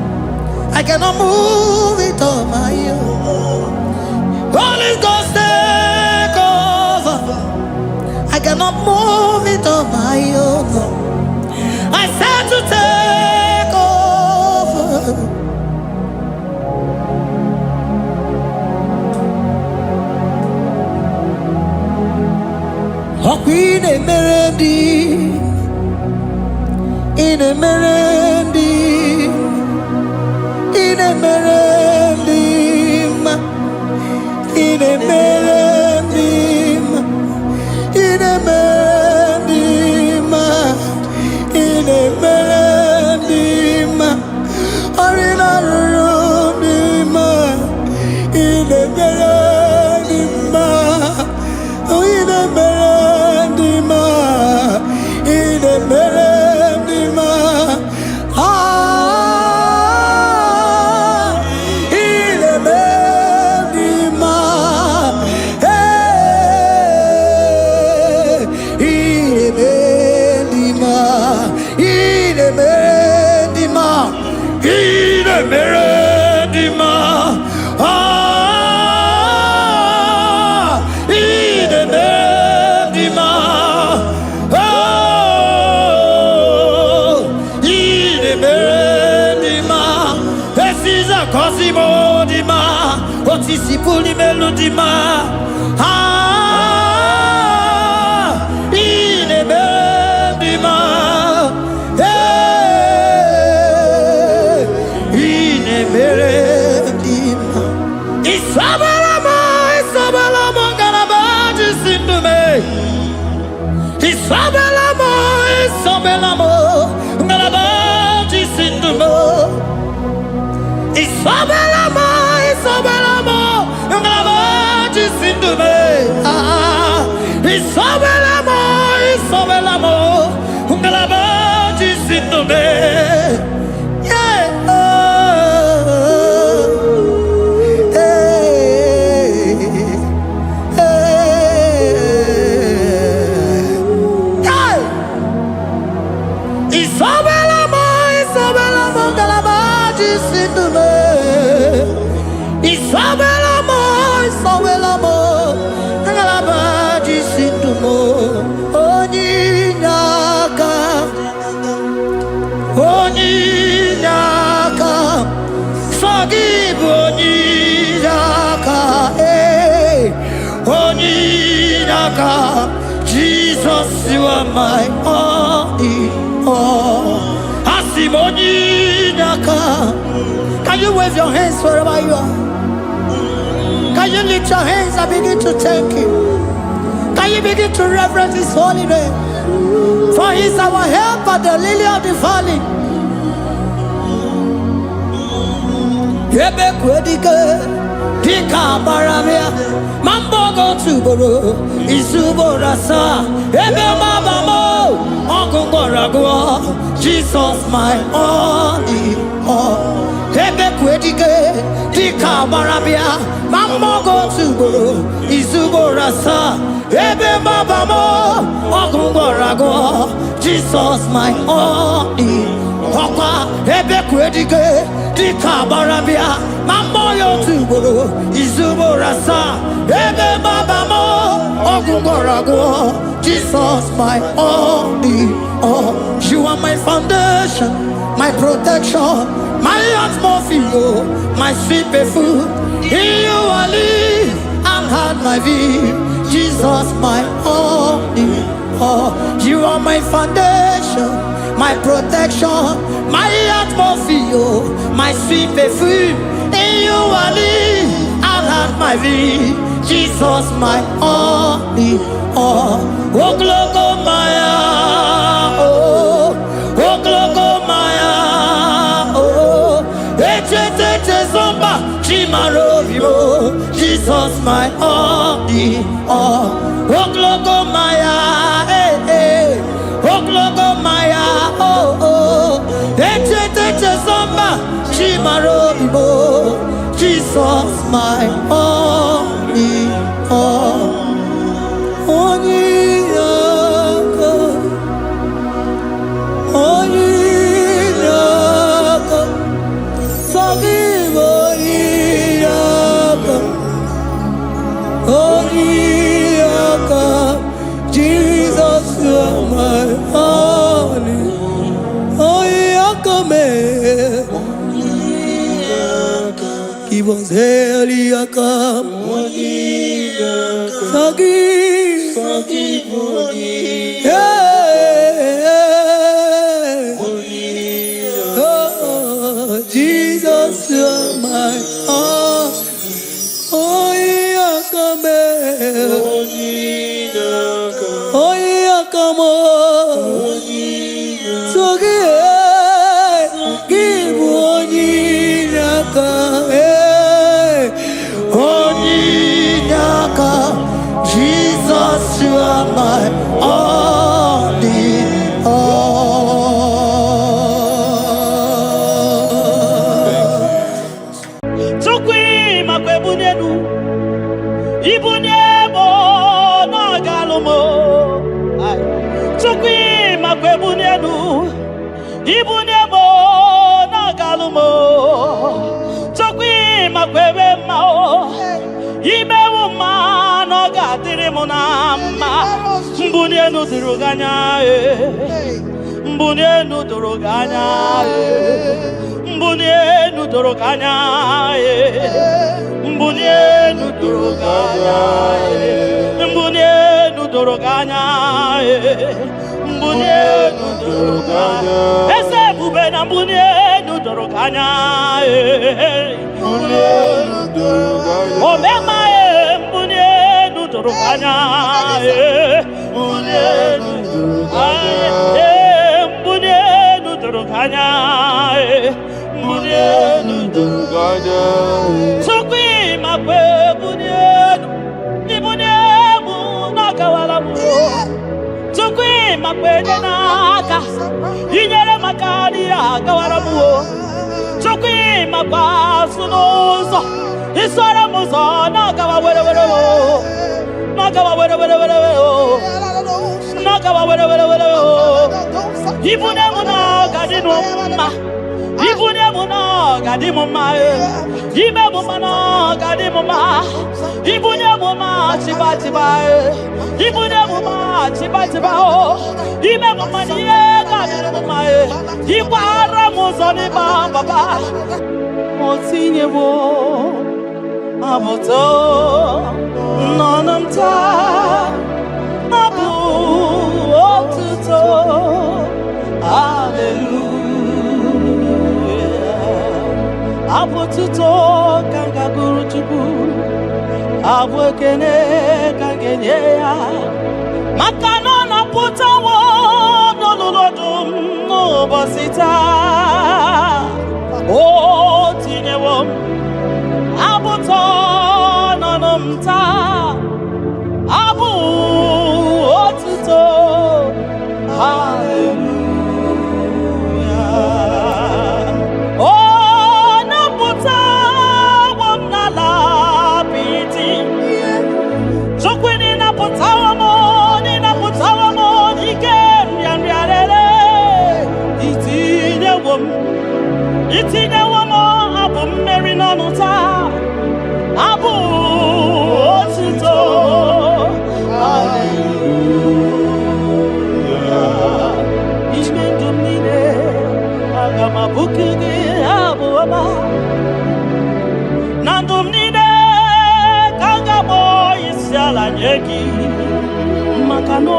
B: I cannot move it on my own. Holy Ghost, take over. I cannot move it on my own. I said to take over. In a merendi, in a merendi, in a merendi, in a merendi, in a merendi, or in a rudima, in a merendi, in a merendi, in a merendi. melodima, otisi puli melodima. Ine melodima, ine melodima. Isabelamo, Isabelamo, galabaji sindume. Isabelamo, Isabelamo, galabaji sindume. Isabelamo, Isabelamo, galabaji sindume. Isabelamo, Isabelamo, galabaji sindume. Isabelamo, Isabelamo, galabaji sindumo. Onyinaka, onyinaka, forgive onyinaka, onyinaka. Jesus, you are my only all. Asim onyinaka. Can you wave your hands wherever you are? Can you lift your hands and begin to thank Him? Can you begin to reverence His holy name? For He is our help at the lily of the valley. Yebe kwedike, dika baramia, mambo go tuboro, isubora sa, ebe mabamo, ogungorago, Jesus my only all. Ebe kwedike, dika baramia, mambo go tuboro, isubora sa, ebe mabamo, ogungorago, Jesus my only all. Ebe kwedike, dika baramia, mambo yo tuboro, isubora sa, ebe mabamo, ogungorago, Jesus my only all. You are my foundation, my protection, my atmosphere, my sweet perfume. In you I live and had my view. Jesus my only all. You are my foundation, my protection, my atmosphere, my sweet perfume. In you I live and had my view. Jesus my only all. Oh glogo maya, oh glogo maya, oh eche zomba chimaro vivo. Jesus my only all. Oh glogo maya, oh glogo maya, oh eche zomba chimaro vivo. Jesus my only all. Onyinaka, onyinaka, forgive onyinaka, onyinaka. Jesus, you are my only. Onyinaka me, give us Eliaka, forgive onyinaka. Oh, Jesus, you are my all. Onyinaka me, onyinaka mo, give onyinaka, onyinaka. Jesus, you are my only all.
C: Tukwi makwebunenu, ibunebo na galumo. Tukwi makwebunenu, ibunebo na galumo. Tukwi makwebe mao, imewu ma no gatiri munama. Mbunenu duruganya, mbunenu duruganya, mbunenu duruganya. doroganya, mbunenu doroganya, mbunenu doroganya, ese bubena mbunenu doroganya, mbunenu doroganya, omema mbunenu doroganya, mbunenu doroganya, mbunenu doroganya, mbunenu doroganya. Makwede naka inyere makani agawaramu chokwi makwasunozo isora muzo nagawa were ibune muna gadinu ma ibune muna gadimu ma ibe muna gadimu ma ibune muma chiba ibune muma chiba o ibe muma niye gadimu ma ikwara muzoni baba motinye wo amoto nonamta abu otuto hallelujah apotuto kanga guru chubu abwekene kangenye ya makano na putawo nololodum no bosita o tinyewo abuto nonomta abu otuto hallelujah oh naputa wamnala piti chokwini naputa wamo ni naputa wamo nikem yanriarele itinye wamo abu mmeri nonuta abu otuto hallelujah ishmendumine agama bukige abu aba nandumnine kangabo isiala nyeki makano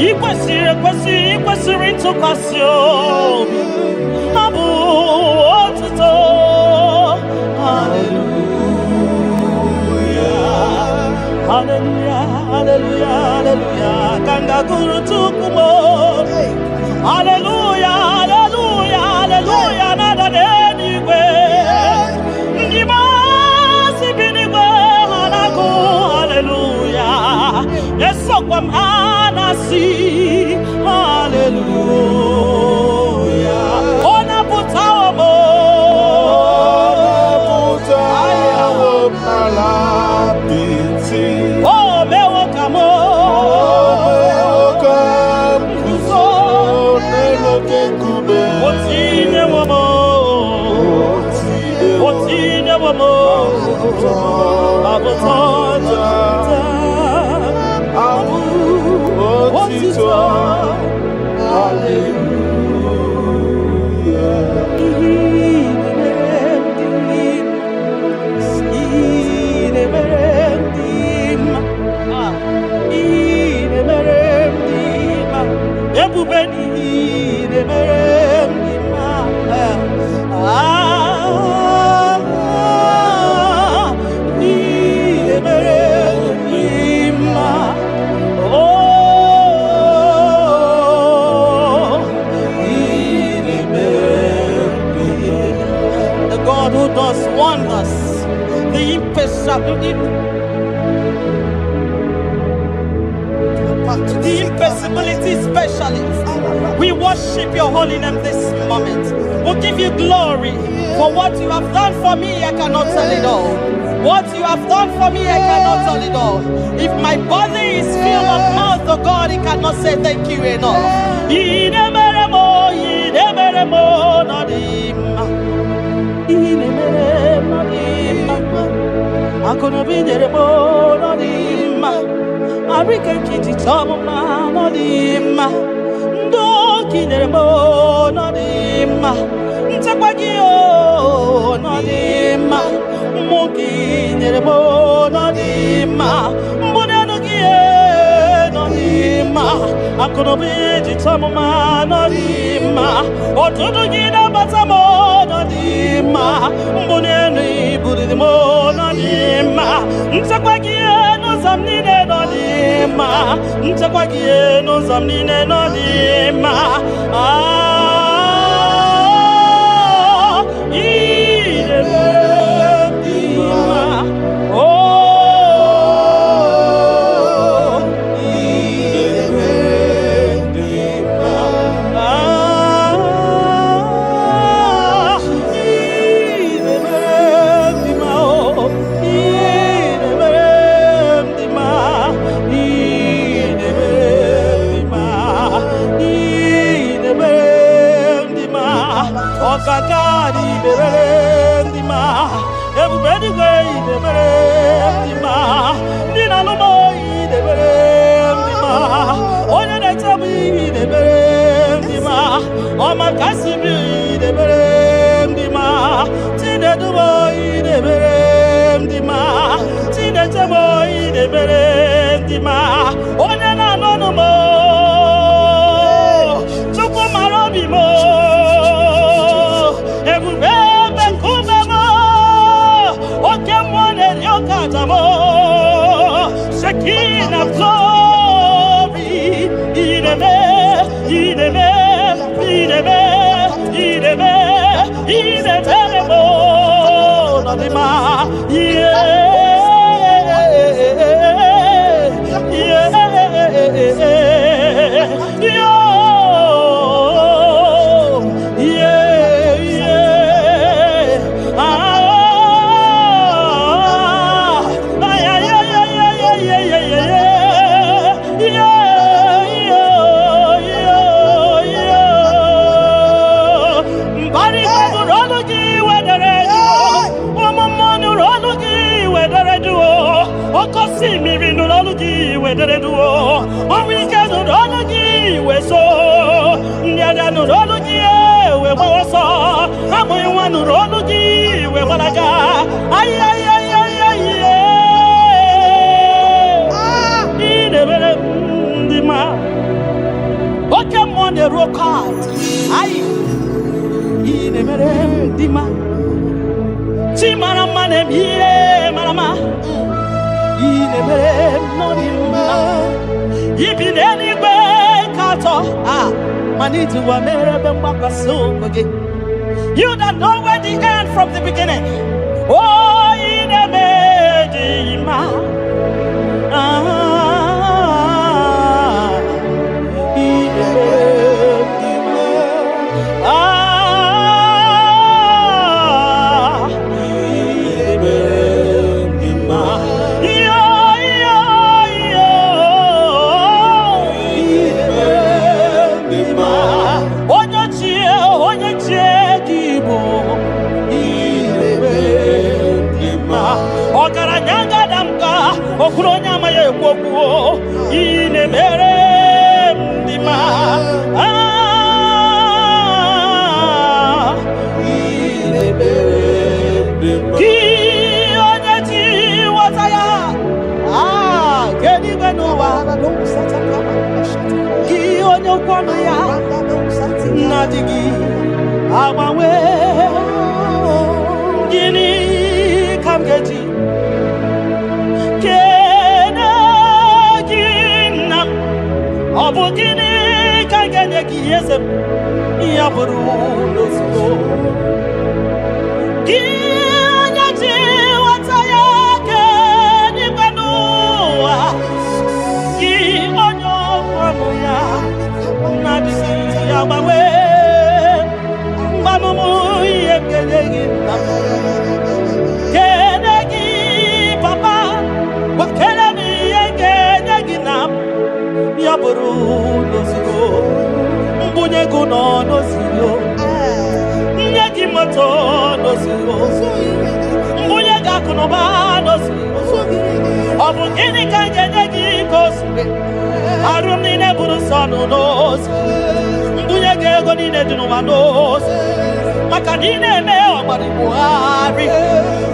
C: ikwesiri ntụkwasị obi abu otuto hallelujah hallelujah hallelujah kanga guru tukumo hallelujah hallelujah hallelujah nada denigwe ndima sibinigwe hanaku hallelujah yeso kwa anasi hallelujah ona putawa mo oh mewo kamo otine womo abutoja abu otito the God who does wonders, the impossibility specialist. We worship your holy name this moment. We'll give you glory for what you have done for me. I cannot tell it all. What you have done for me, I cannot tell it all. If my body is filled of mouth of God, he cannot say thank you enough. Arika kiti chomma no dimma ndo kineremo no dimma ntakwagio no dimma mukine mo nodima mbune nugie nodima akono biji tamuma nodima otudu gida batamo nodima mbune ni budi mo nodima ntakwagie no zamnine nodima ntakwagie no zamnine nodima Kakari berendima, everybody gay de berendima, Nina no boy de berendima, Oya de tabi de berendima, Oma Kasibi de berendima, Tine du boy de berendima, Tine de boy de berendima, Oya na no mo, Chuko marobi mo. Shekin of glory, ideme, nodima, you don't know where the end from the beginning. Oh,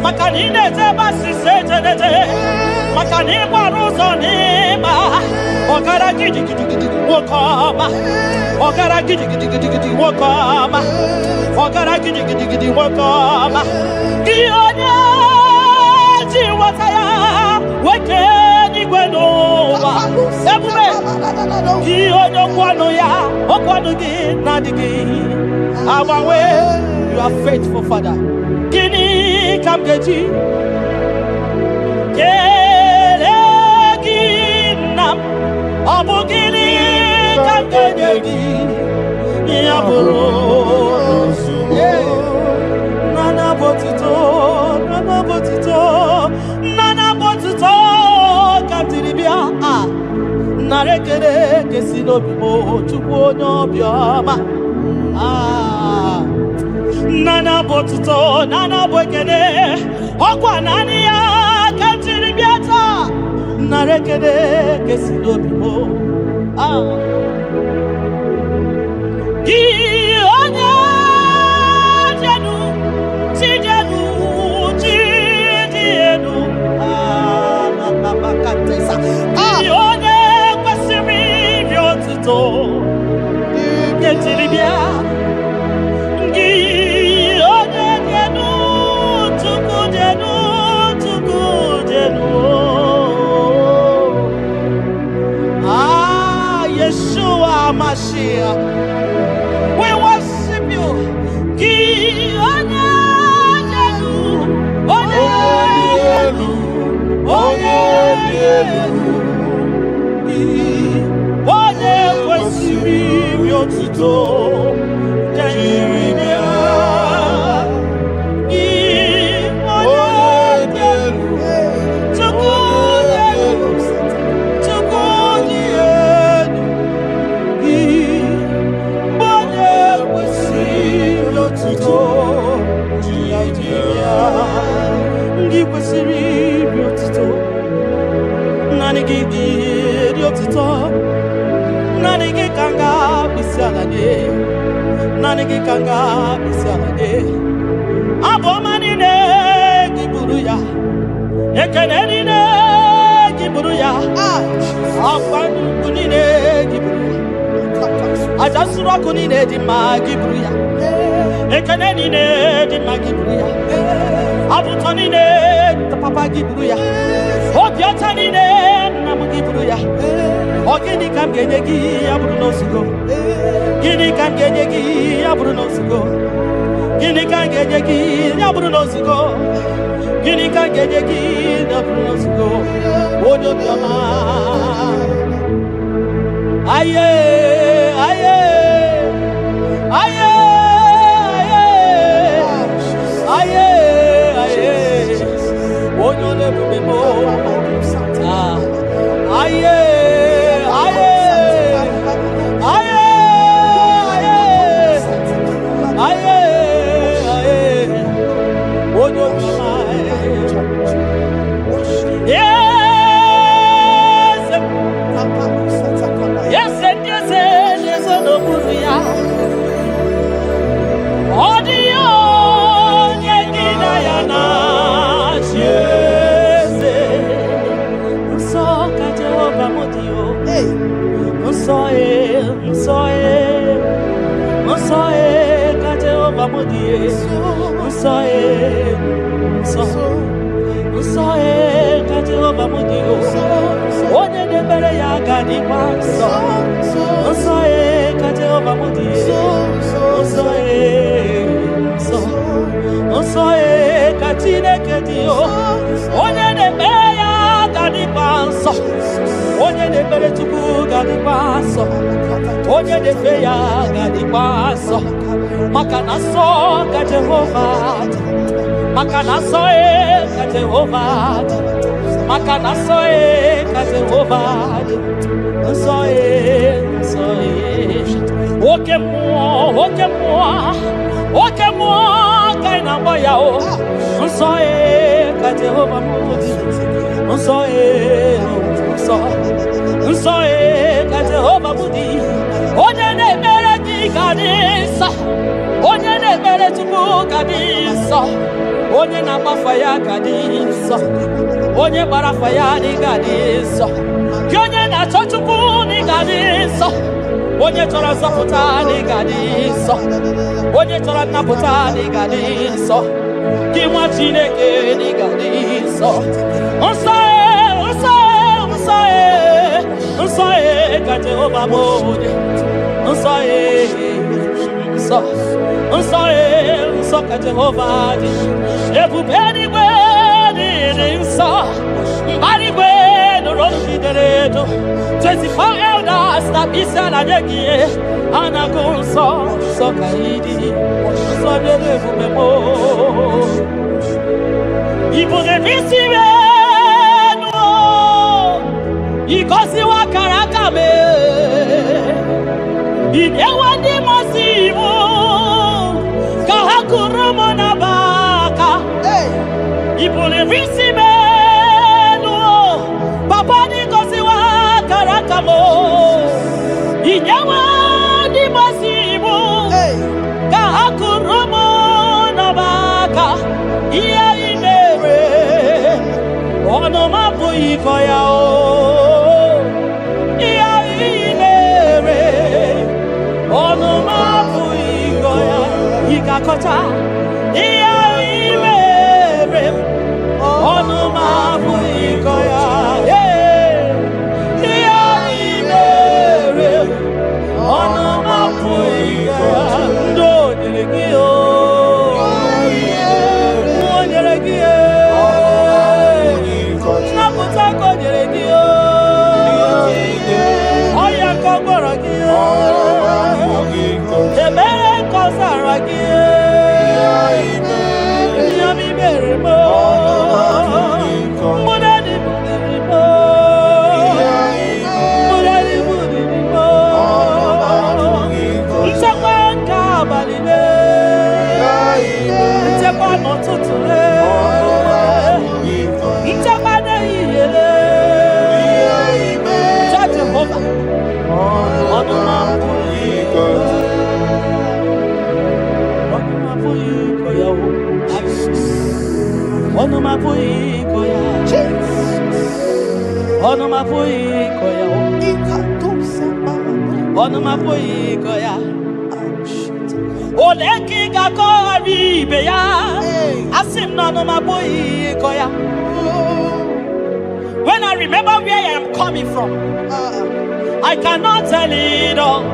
C: Makanine Teba Sisete, Makani Baruzonima, Okara Gidi Wokama, Okara Gidi Wokama, Okara Gidi Wokama, Gionia Jiwataya, Wakeni Gwenova, Everywhere, Gionia Kwanoya, Okwanugi, Nadigi, our way, you are faithful, Father. Gini Kamgeji, Keleginam, Abugini Kamgeji, Yaburo, Nana Botito, Kantiribia, Narekere, Kesino Bibo, Chupono Bioma, Nana Botuto, Nana Bokene, Okwanania, Kantiribiata, Narekede, Kesino Bibo. Gionya Jenu, Tijenu, Tidienu, Nabakatesa, Gionya Pasimi, Yotuto, Kentiribia. Yeshua Mashiach, we worship you. Nanigi kanga bisalade abomani ne giburuya ekeneni ne giburuya afanu kunine giburuya ajasura kunine di magiburuya ekeneni ne di magiburuya abutoni ne papa giburuya obiotani ne namugiburuya ogini kamgenyegi aburuno sugo Gini kan genyegi ya Bruno Sugo. Gini kan genyegi ya Bruno Sugo. Gini kan genyegi ya Bruno Sugo. Odo biama. Aye, aye, aye, aye, aye, aye. Odo le bubemo. Aye. Onye de feya gadi paso makanaso ka Jehovah makanaso ka Jehovah makanaso ka Jehovah so oke mo kaina moya o so ka Jehovah so ka Jehovah mudi onye na-emere gị ga dị nsọ onye na-emere Chukwu ga dị nsọ onye na-agbafa ya ga dị nsọ, onye gbara afa ya ga dị nsọ, gị onye na-achọ Chukwu ga dị nsọ, onye chọrọ nzọpụta ga dị nsọ, onye chọrọ nnapụta ga dị nsọ, gị nwa Chineke ga dị nsọ. Nsọ nsọ ka Jehova bụ onye nsọ nsọ nsọ nsọ ka Jehova dị. Ebube eluigwe dị nsọ, mbara igwe nụrụ olu jidere edo, 24 elders na isi ala nye gị ha na-agụ nsọ nsọ ka ị dị. Nsọ dịrị ebube m, Ibu na-esi enu, ịgọziwa akara aka m, ị na-ewe ndị mmasị iwu ka ha kụrụ m n'aba aka. Ibu na-esi enu, papa dị gọziwa akara aka m, ị na-ewe ndị mmasị iwu ka ha kụrụ m n'aba aka. Ihe ị mere ọnụ m abụghị ịkọ ya, ihe ị mere ọnụ m abụghị ịkọ ya. Ị ga-akọcha ihe ị mere ọnụ m abụghị ịkọ ya. Ihe ị mere ọnụ m abụghị ịkọ ya. Ndị o nyere gị When I remember where I am coming from, I cannot tell it all.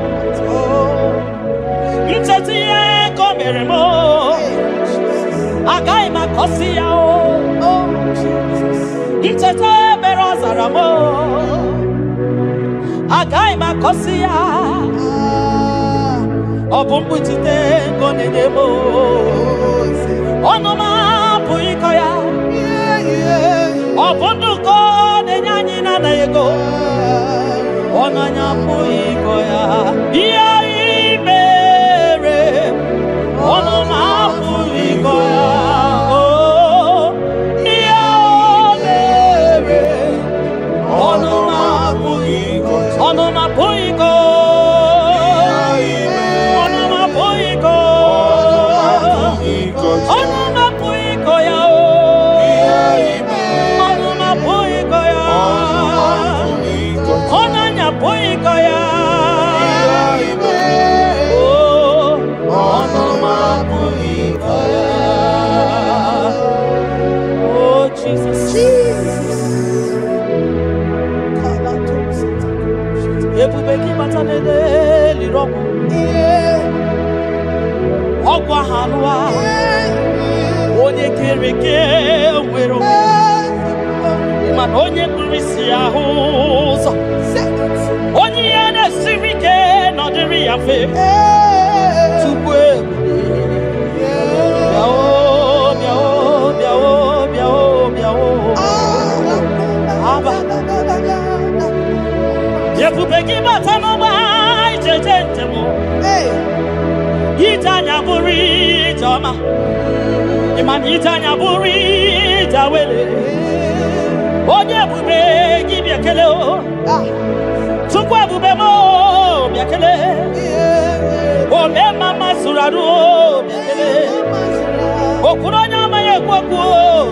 C: kwakwo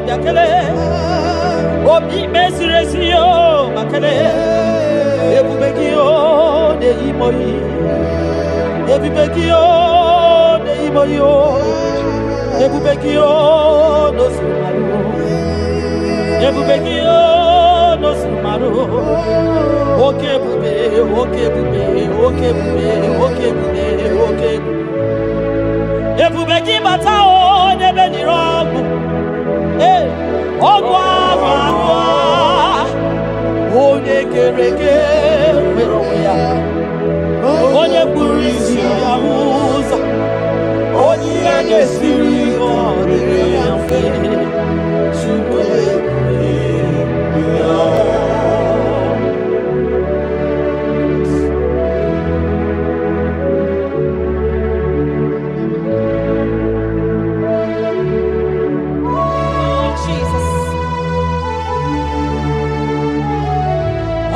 C: yakele obi mesiresi o makele ebubeki o de imoyi ebubeki o de imoyi o ebubeki o no sumaru ebubeki o no sumaru okebube ebubeki bata o nebe ni rogu ogwa agwa onye kereke nwere onwe ya onye kpụrụ isi ya ụzọ onye ihe na-esiri ọ dịrị ya mfe Chukwu ya.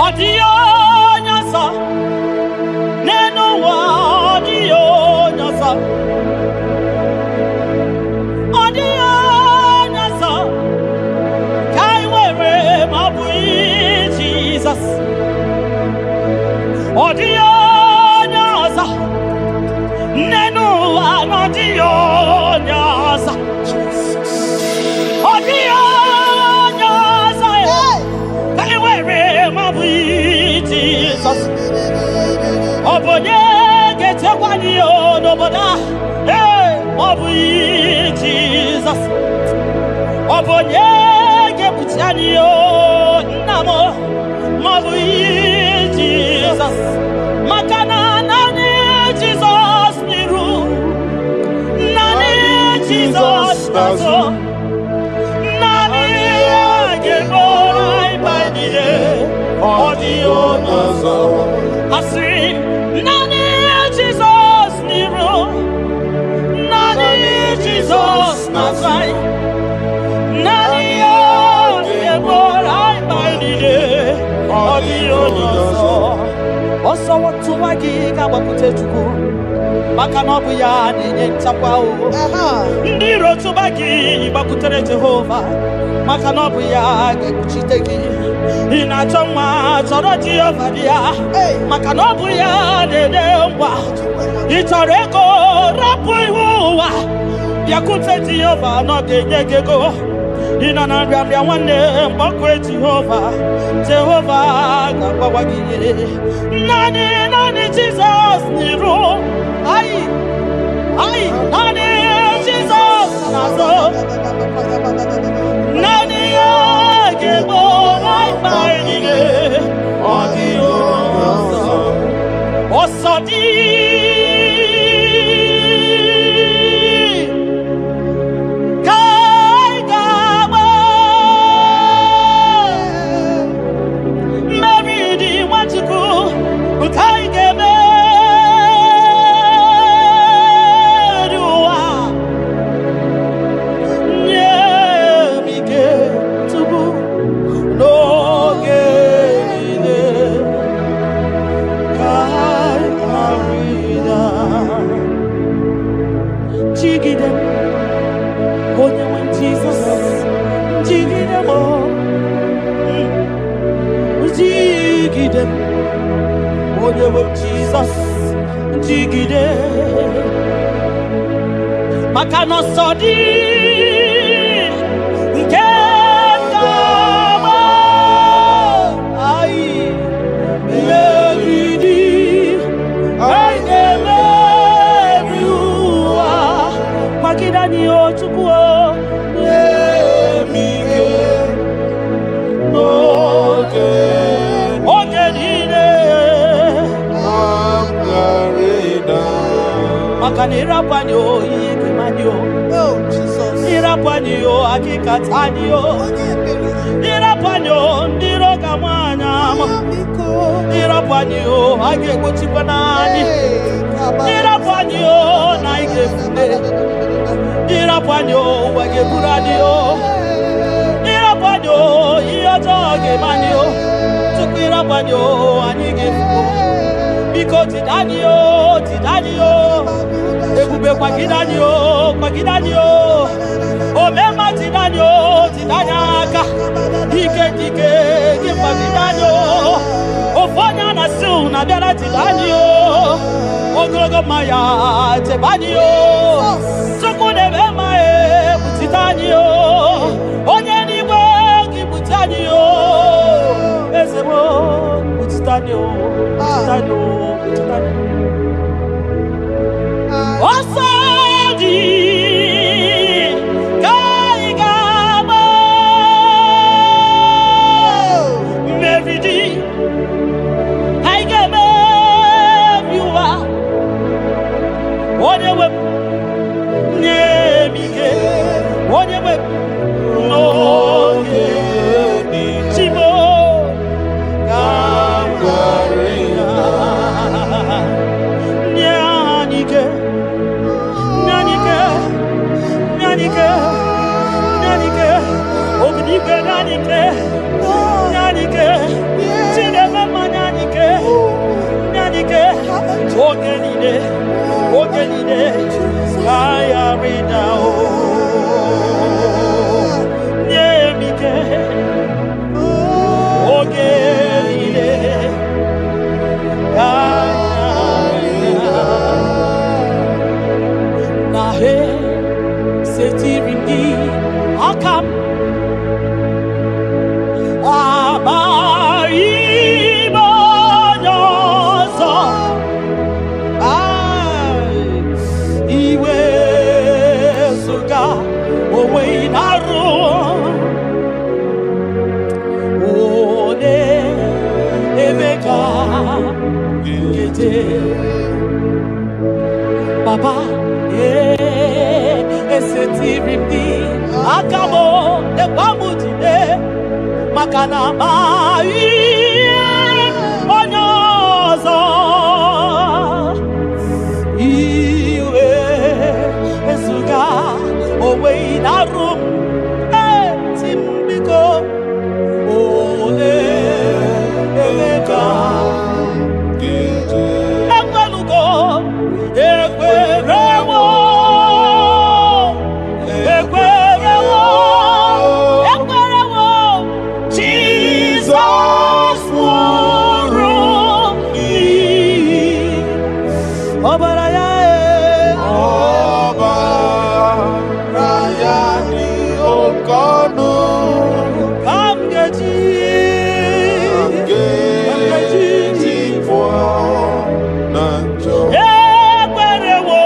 C: Odio nyasa neno wa odio nyasa kai were mabui Jesus odio nyasa neno wa odio nyasa odio nyasa kai were mabui Jesus obonye getekwani onoboda mabui Jesus obonye gebutiani namo mabui Jesus makana nani Jesus niru nani Jesus nazo nani ageborai bainide odio nazo asin nani Jesus niru nani Jesus nazai nani ageborai bainide odio nazo oso watu wagi kabakute chuku maka na ọbụ ya na-enye nchekwa o ndị iro tụba gị gbakwutere Jehova maka na ọbụ ya ga-ekpuchite gị ị na-achọ nwa chọrọ Jehova bịa maka na ọbụ ya na-enye ngwa ị chọrọ ego rapụ ihu ụwa bịakwute Jehova na ọ ga-enye gị ego ị nọ na nrịanrịa nwanne mgbakwe Jehova ga-agbawa gị naanị Jizọs n'iru ai naanị Jizọs n'azụ naanị ya ga-egbo mkpa niile ọ dịghị ọsọ dị onye nwe Jesus jigide maka na ọsọ dị nke ndama anyị meriri anyị ga-emeri ụwa magide anyị Chukwu nye m ike n'oge maka na ịrapanye ihe kemanye ịrapanye akịkatanye ịrapanye ndị iro ga-amanya ịrapanye a ga-egbochikwa n'anyị ịrapanye na ị ga-efule ịrapanye ụwa ga-eburu anyị ịrapanye ihe ọjọọ ga-emanye tupu ịrapanye anyị ga-efu biko tidani ebube kwagidani omema na biara tibanio ogologo maya tebanio Chukwu nebe mae butitanio onye n'igwe gị butanio ezebo butitanio ọsọ dị ka ị ga-agba mmeri dị anyị ga-emebi ụwa onye nwe m nye m ihe onye nwe m n'oge chimo ka m gwara ya nye anyị ike Ognike nanike Chinema nanike Ogenine Kaya ridao Nyemike Ogenine Kaya Nahe Setirindi Akam Abaibonoso Iwe suga Owe inaru Ode Emeka Gete Papa Esetirindi Akamo Ebamutide Makana mai onyozo iwe esuga owe inarum timbiko ole emeka ekwelugo ekwerewo Jesus for me. Obaraya ni okonu. Kamgeji for nanjo. Ekwerewo.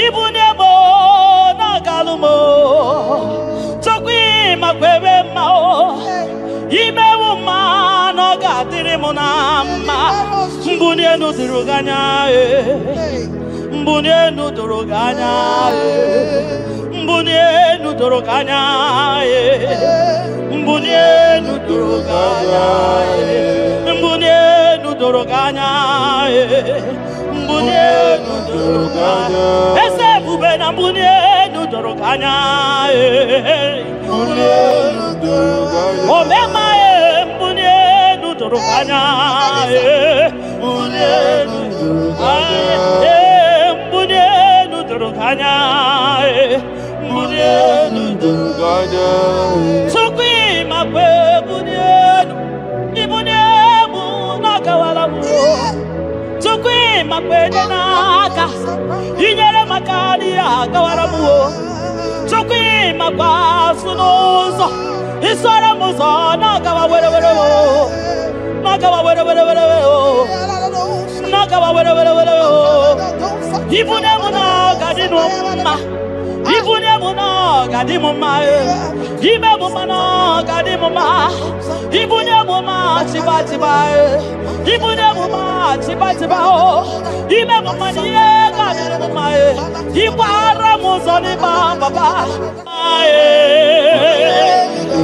C: Ibunemo nagalumo Chokwi makwebe mao Imewu mano gatiri monama Mbunye nudiruganya Mbunye nuduruganya Mbunye nuduruganya Mbunye nuduruganya Mbunye nuduruganya Mbunye nuduruganya Ese bube na mbunye nuduruganya Mbunye nuduruganya Omema mbunye nuduruganya Mbunye nuduruganya Mbunye nuduruganya Mbunye nuduruganya Sukwi makwe mbunye Ibunye munakawala mu Sukwi makwe naka Inyere makani akawala mu Sukwi makwa sunozo Isora muzo nakawa were were Nakawa were were were Nakawa were were were Ibunye munakadinu ma Ibunye munakadimu ma Ibe mumana kadimu ma Ibunye muma chiba chiba Ibunye muma chiba chiba Ibe mumaniye kadimu ma Ibara muzoni baba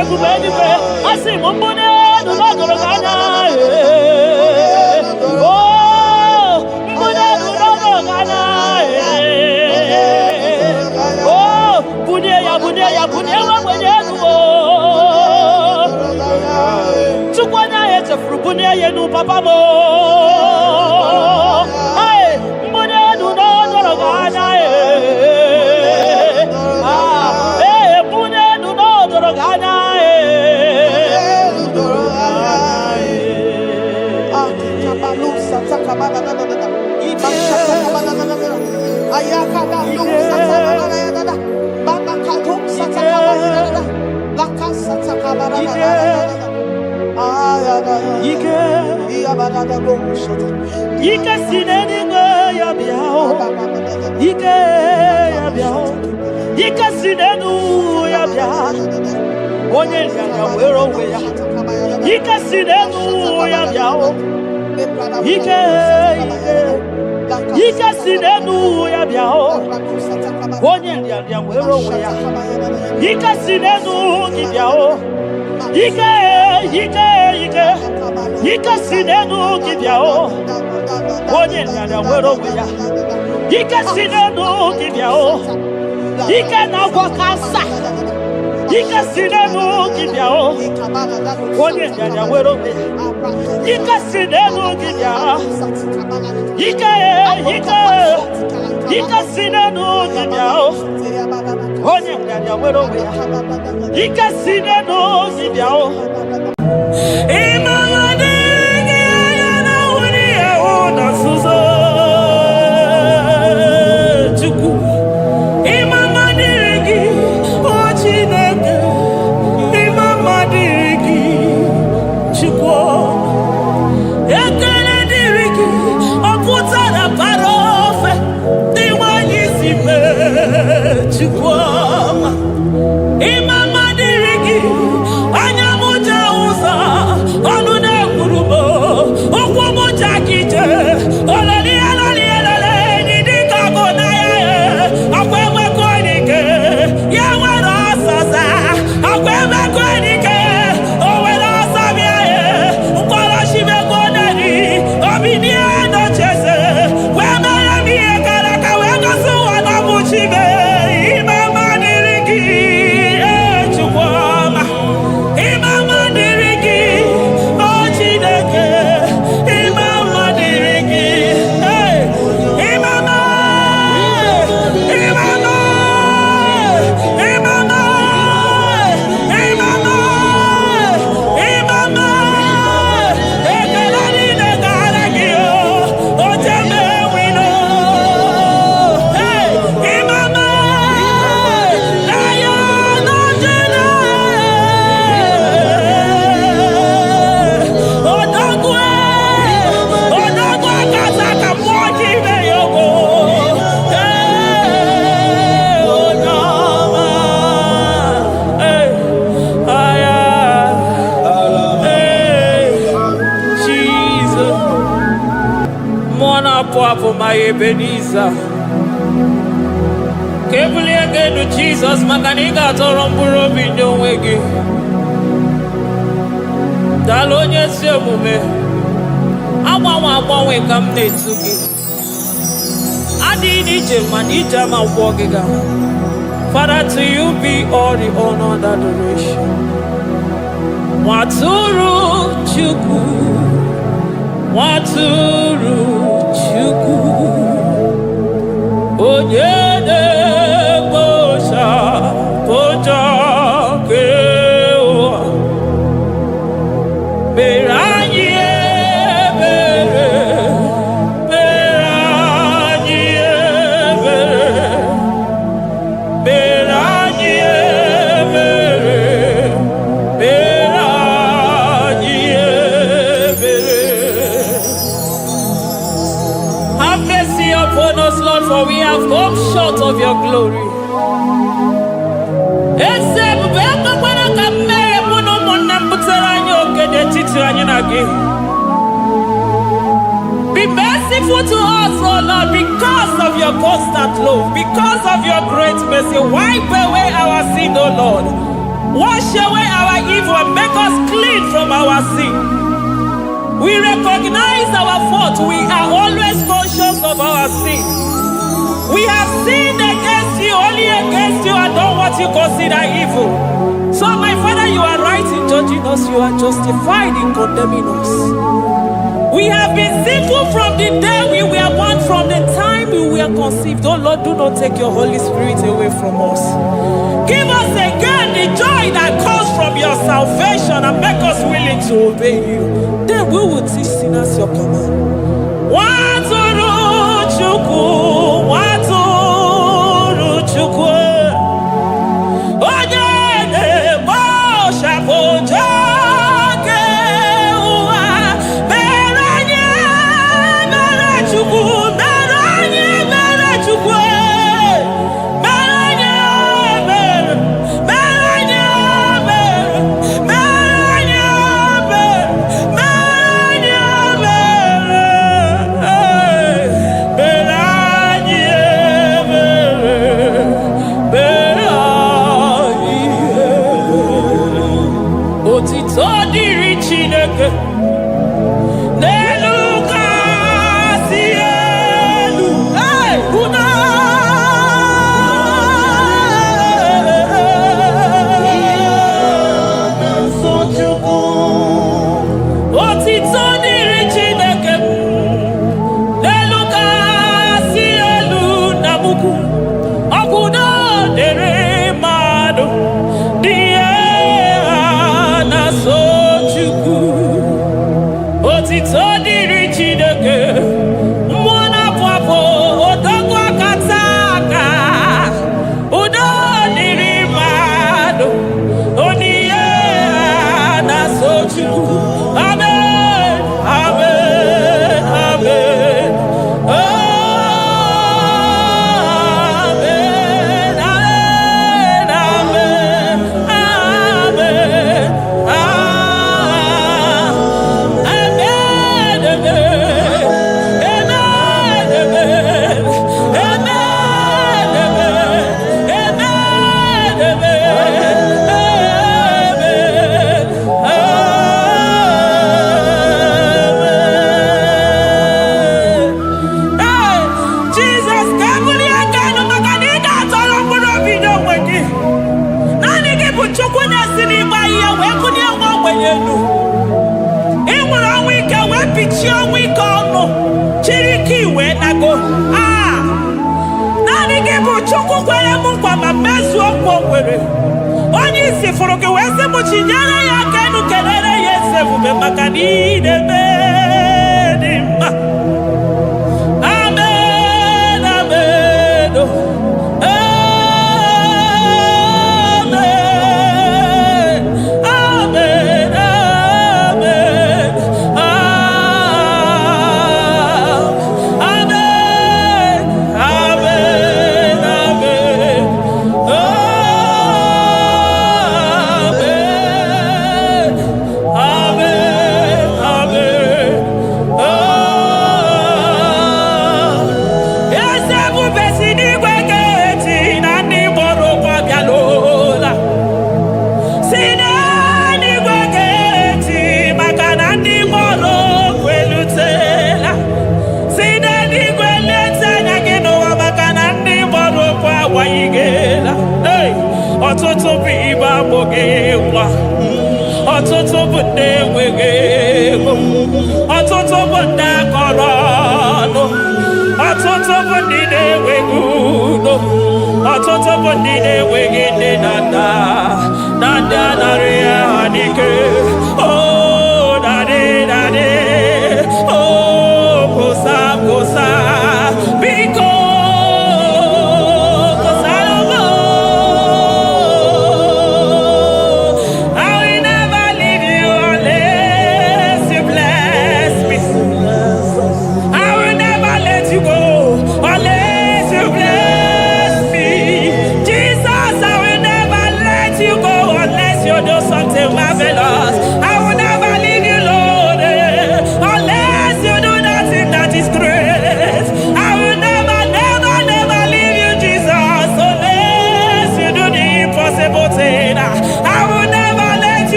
C: Ekubeni kwe asi mumbune nunogorogana Oh mbune nunogorogana Oh bunye ya wa bunye nuo Chukwana echefuru bunye ye nu papa mo Hey mbune nunogorogana Ike sineni ya biao Ike ya biao Ike sinenu ya biao Onye nyanya wero weya Ike sinenu ya biao Ike sinenu ya biao Onye nyanya wero weya Ike sinenu ki biao Ike sinenu ki biao Onye nyanya wero weya Ike sinenu ki biao Ike na wakasa Ike sinenu ki biao Onye nyanya wero weya Ike sinenu ki biao Ike sinenu ki biao Onye nyanya wero weya Ike sinenu ki biao Imama dirigi, anyamu
D: apụ ma Ebenezer. Ka ebulie gị elu Jizọs maka na ị ga-atọrọ mkpụrụ obi ndị onwe gị. Daalụ onye ezi omume. Agbanwe agbanwe ka m na-etu gị. Adịghị n'ije mana ije ama gwọ gị ga. Father, to you be all the honor and adoration. Nwatụrụ Chukwu, Nwatụrụ Chukwu, onye na-ekpocha pocha nke ụwa, mere anyị ebere, mere anyị ebere, mere anyị ebere, mere anyị ebere. Have mercy upon us, Lord, for we have come short of your glory. Be merciful to us, oh Lord, because of your constant love, because of your great mercy. Wipe away our sin, oh Lord. Wash away our evil and make us clean from our sin. We recognize our fault. We are always conscious of our sin. We have sinned against you, only against you, and done what you consider evil. So, my Father, you are right in judging us. You are justified in condemning us. We have been sinful from the day we were born, from the time we were conceived. Oh Lord, do not take your Holy Spirit away from us. Give us again the joy that comes from your salvation and make us willing to obey you. Then we will teach sinners your command. Nwatụrụ Chukwu, Nwatụrụ Chukwu, onye na-ekpocha pocha nke ụwa, mere anyị ebere Chukwu, mere anyị ebere Chukwu, mere anyị ebere, mere anyị ebere, mere anyị ebere, mere anyị ebere. Otito dịrị Chineke n'elu kasị elu. Una otito dịrị Chineke n'elu kasị elu na mukwu. Ọgwụdo dịrị mmadụ dị na-so Chukwu. Otito dịrị Chineke, mmụọ na-apụ apụ, odogwu akata aka. Udo dịrị mmadụ, onyinye na-so Chukwu. Amen, amen, amen. Amen, amen, amen, amen, Jesus, kabuli agano maka na ị ga-atọrọ mkpụrụ obi n'onwe gị. Naanị gị bụ Chukwu na-esi n'ịgba ihe wee kụnye nwa ogbenye elu. Ị nwere ọnwụ ike wee pichie ọnwụ ike ọnụ, chiri ike iwe nago. Naanị gị bụ Chukwu kwere m nkwa ma mezuo nkwa o kwere. Onye isi fụrụ gị wee sị m chinyere ya aka elu, kelere ya eze ebube maka na ị na-eme dị mma. Amen, amen, oh. Amen, amen, amen, amen, amen, amen, amen, amen, amen. bụ ndị enweghị ego, ọtụtụ bụ ndị akọrọ ọnụ, ọtụtụ bụ ndị na-enweghị udo, ọtụtụ bụ ndị na-enweghị nne na nna, na ndị anaghị ha n'ike. Oh, daddy, daddy, oh, gosa, gosa, biko.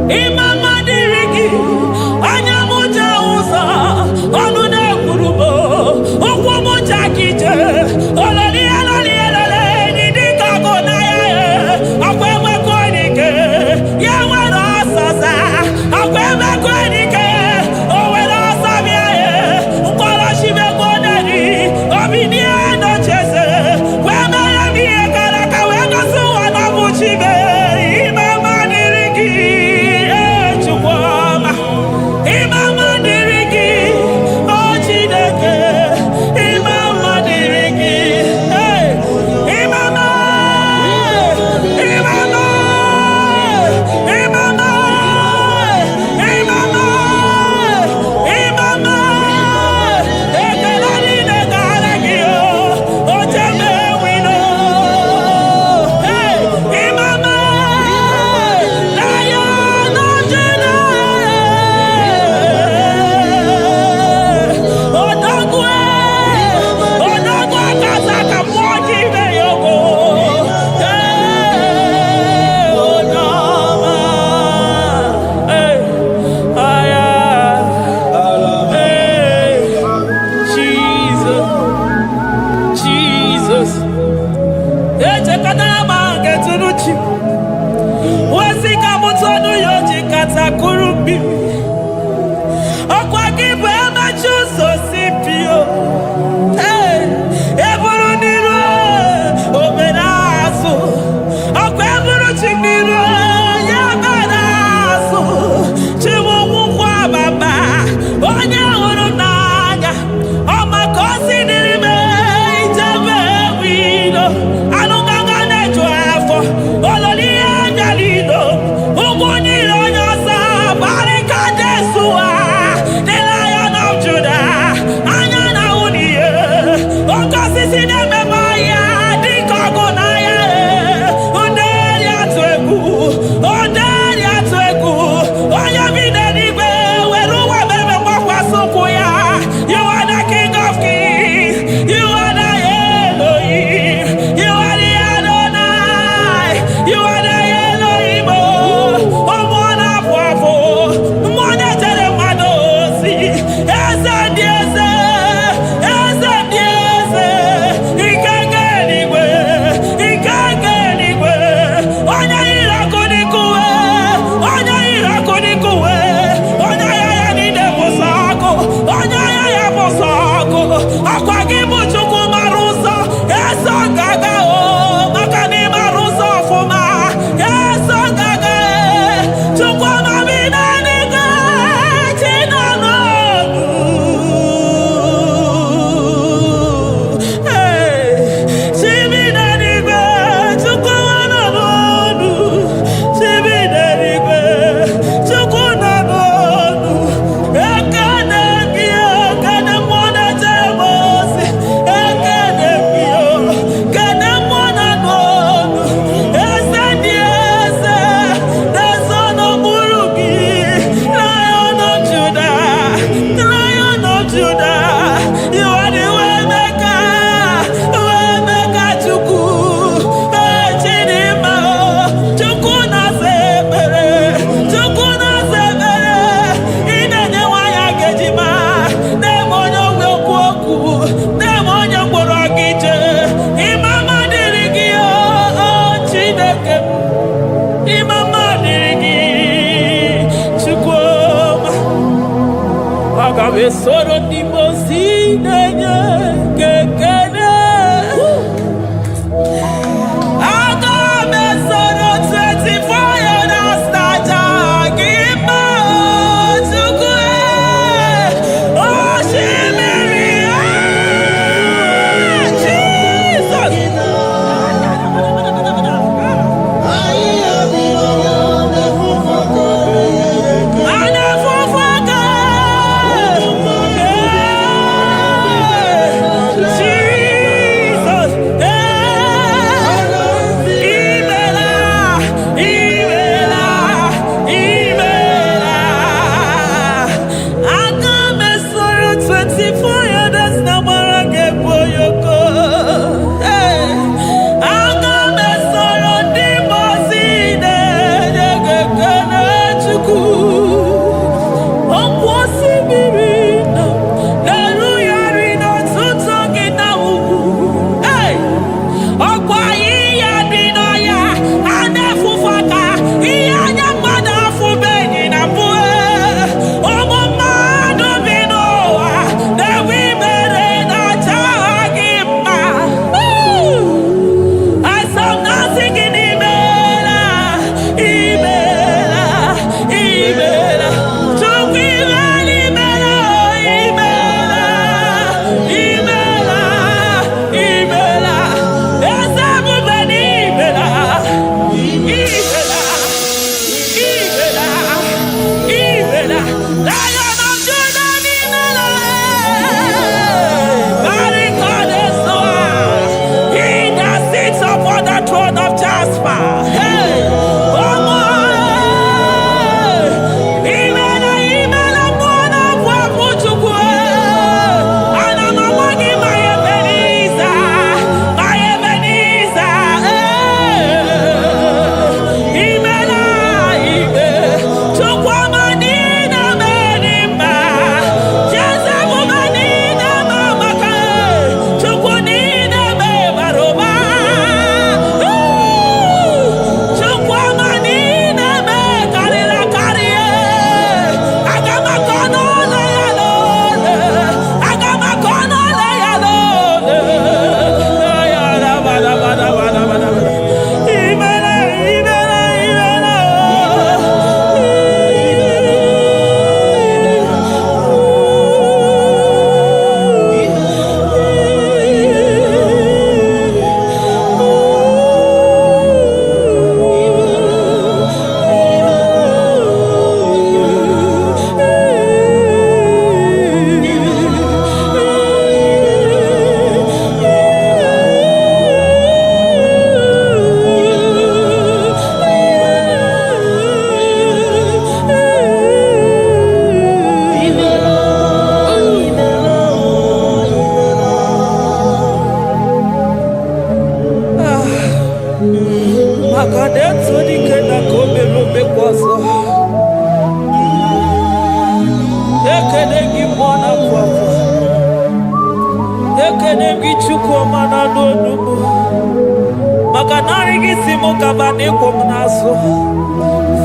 D: Imama dirigi, anyamuja aga m esoro ndị mozi na-enye kekele. Aga m esoro 24 elders na-aja gị mma Chukwu. Osimiri Jesus.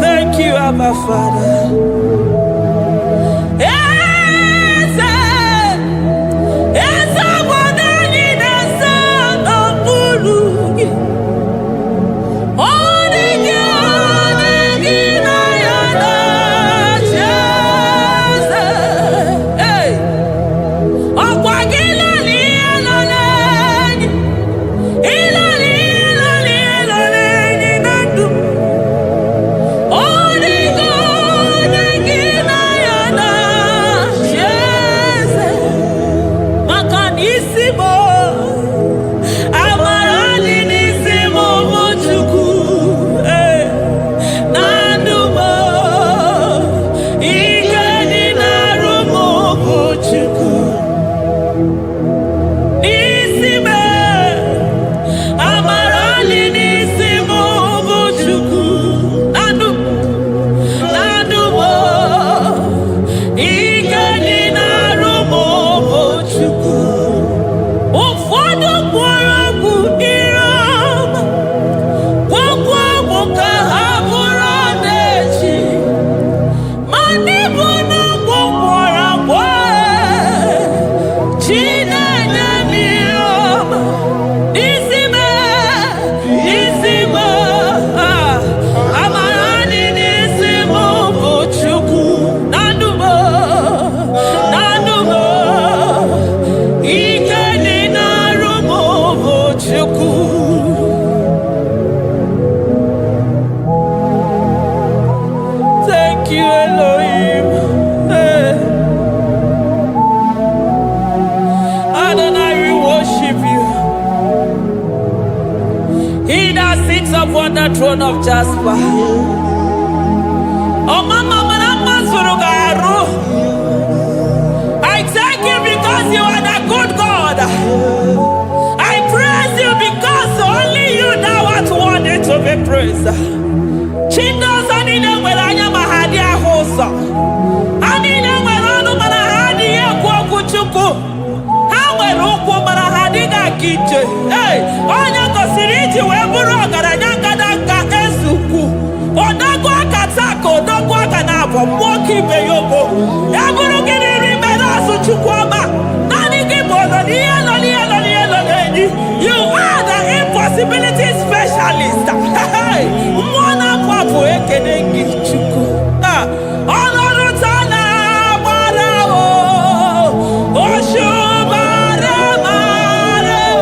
C: Thank you, Abba Father.
D: Oh, stone of jasper. Oh, Mama, I thank you because you are the good God. I praise you because only you now are worthy to be praised. Chindos anine nwere anya ma ha dị ahụ ụzọ. Anine nwere ọnụ mana ha adịghị ekwu okwu Chukwu. Ha nwere ụkwụ mana ha adịghị aga ije. Onye gosiri iji wee bụrụ ọgaranya ngadanga ezukwu. Odogwu aka taa ka odogwu aka na-abụ mmụọ ka ibe ya ogo. Ya bụrụ gịnị rime n'azụ Chukwu ọma. Naanị gị bụ ọnọdụ ihe nọ n'ihe nọ n'ihe nọ n'enyi. You are the impossibility specialist. Mmụọ na-apụ apụ ekene gị Chukwu. Ọnọdụ taa na-agbara o. Oshu mara mara o.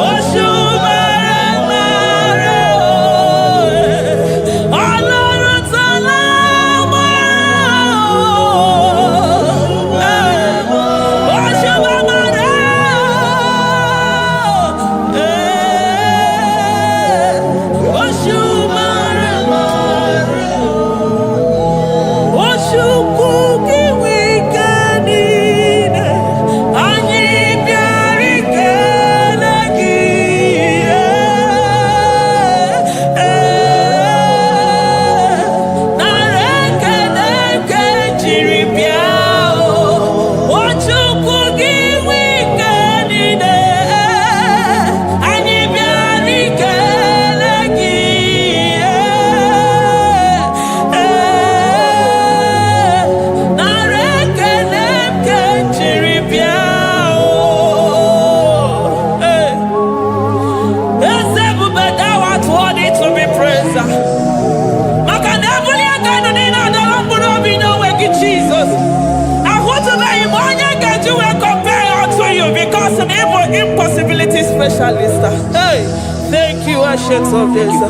D: Oshu mara mara o. Ọnọdụ taa na-agbara o. Oshu mara Oshu mara Oshu kuki wikanine Anyi biari kenagi Nareke neke jiri biao Oshu kuki wikanine Anyi biari kenagi Nareke neke jiri biao Ezebube thou art worthy to be praised. Maka na ebuli aka nọ n'ile adọrọ mkpụrụ obi n'onwe gị Jesus. Ahụtụbeghị m onye ga-eji wee compare unto you because na ịbụ impossibility specialist. Thank you, ancient of days.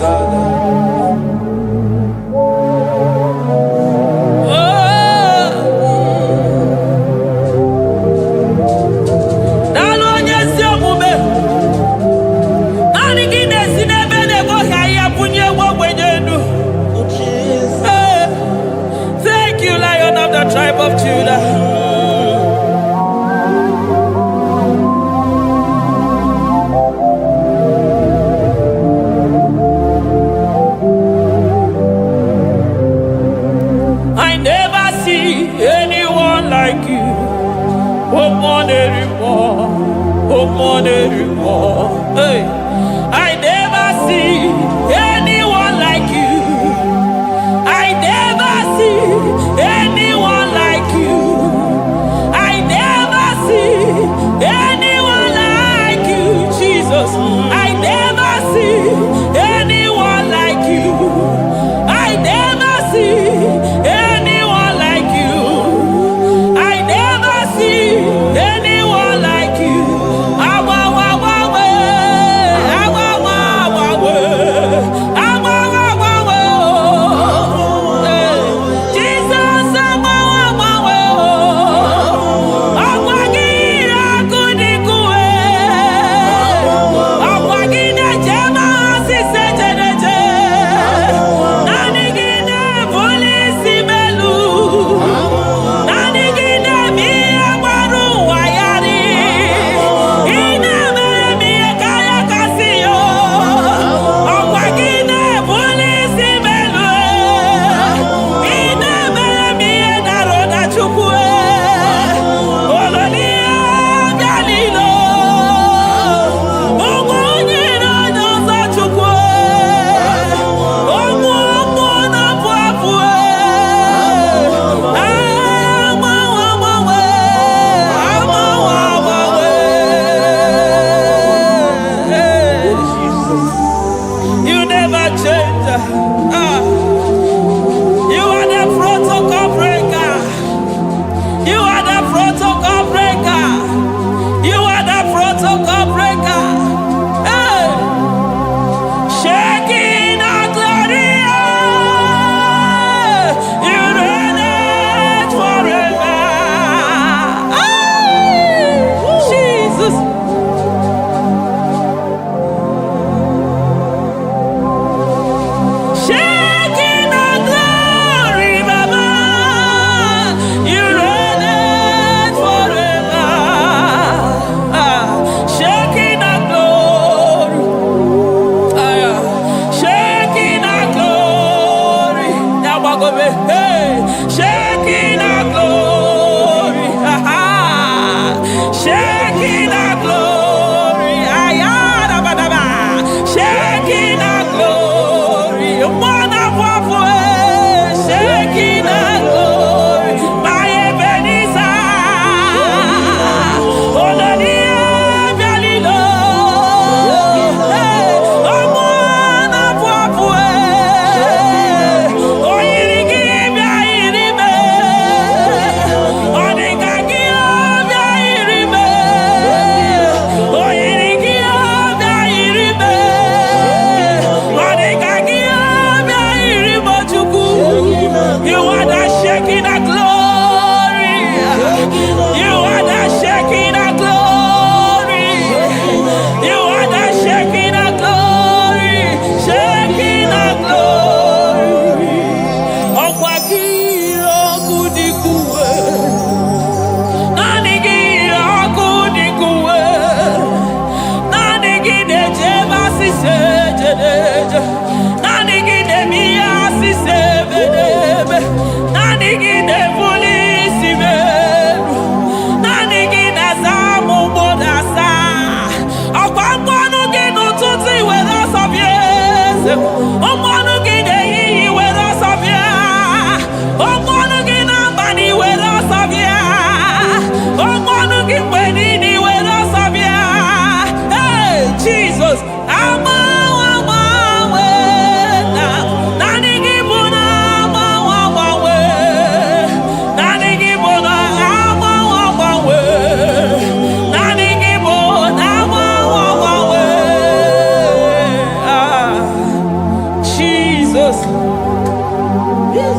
D: Daalụ onye ezi omume. Naanị gị na-esi n'ebe na-eboghị ahịhịa bunye egbe ogbenye elu. Thank you, Lion of the tribe of Judah. I never see anyone like you. Hey, I never see anyone like you. I never see anyone like you. I never see anyone like you, Jesus. I never see anyone like you. I never see anyone like you. I never see anyone like you.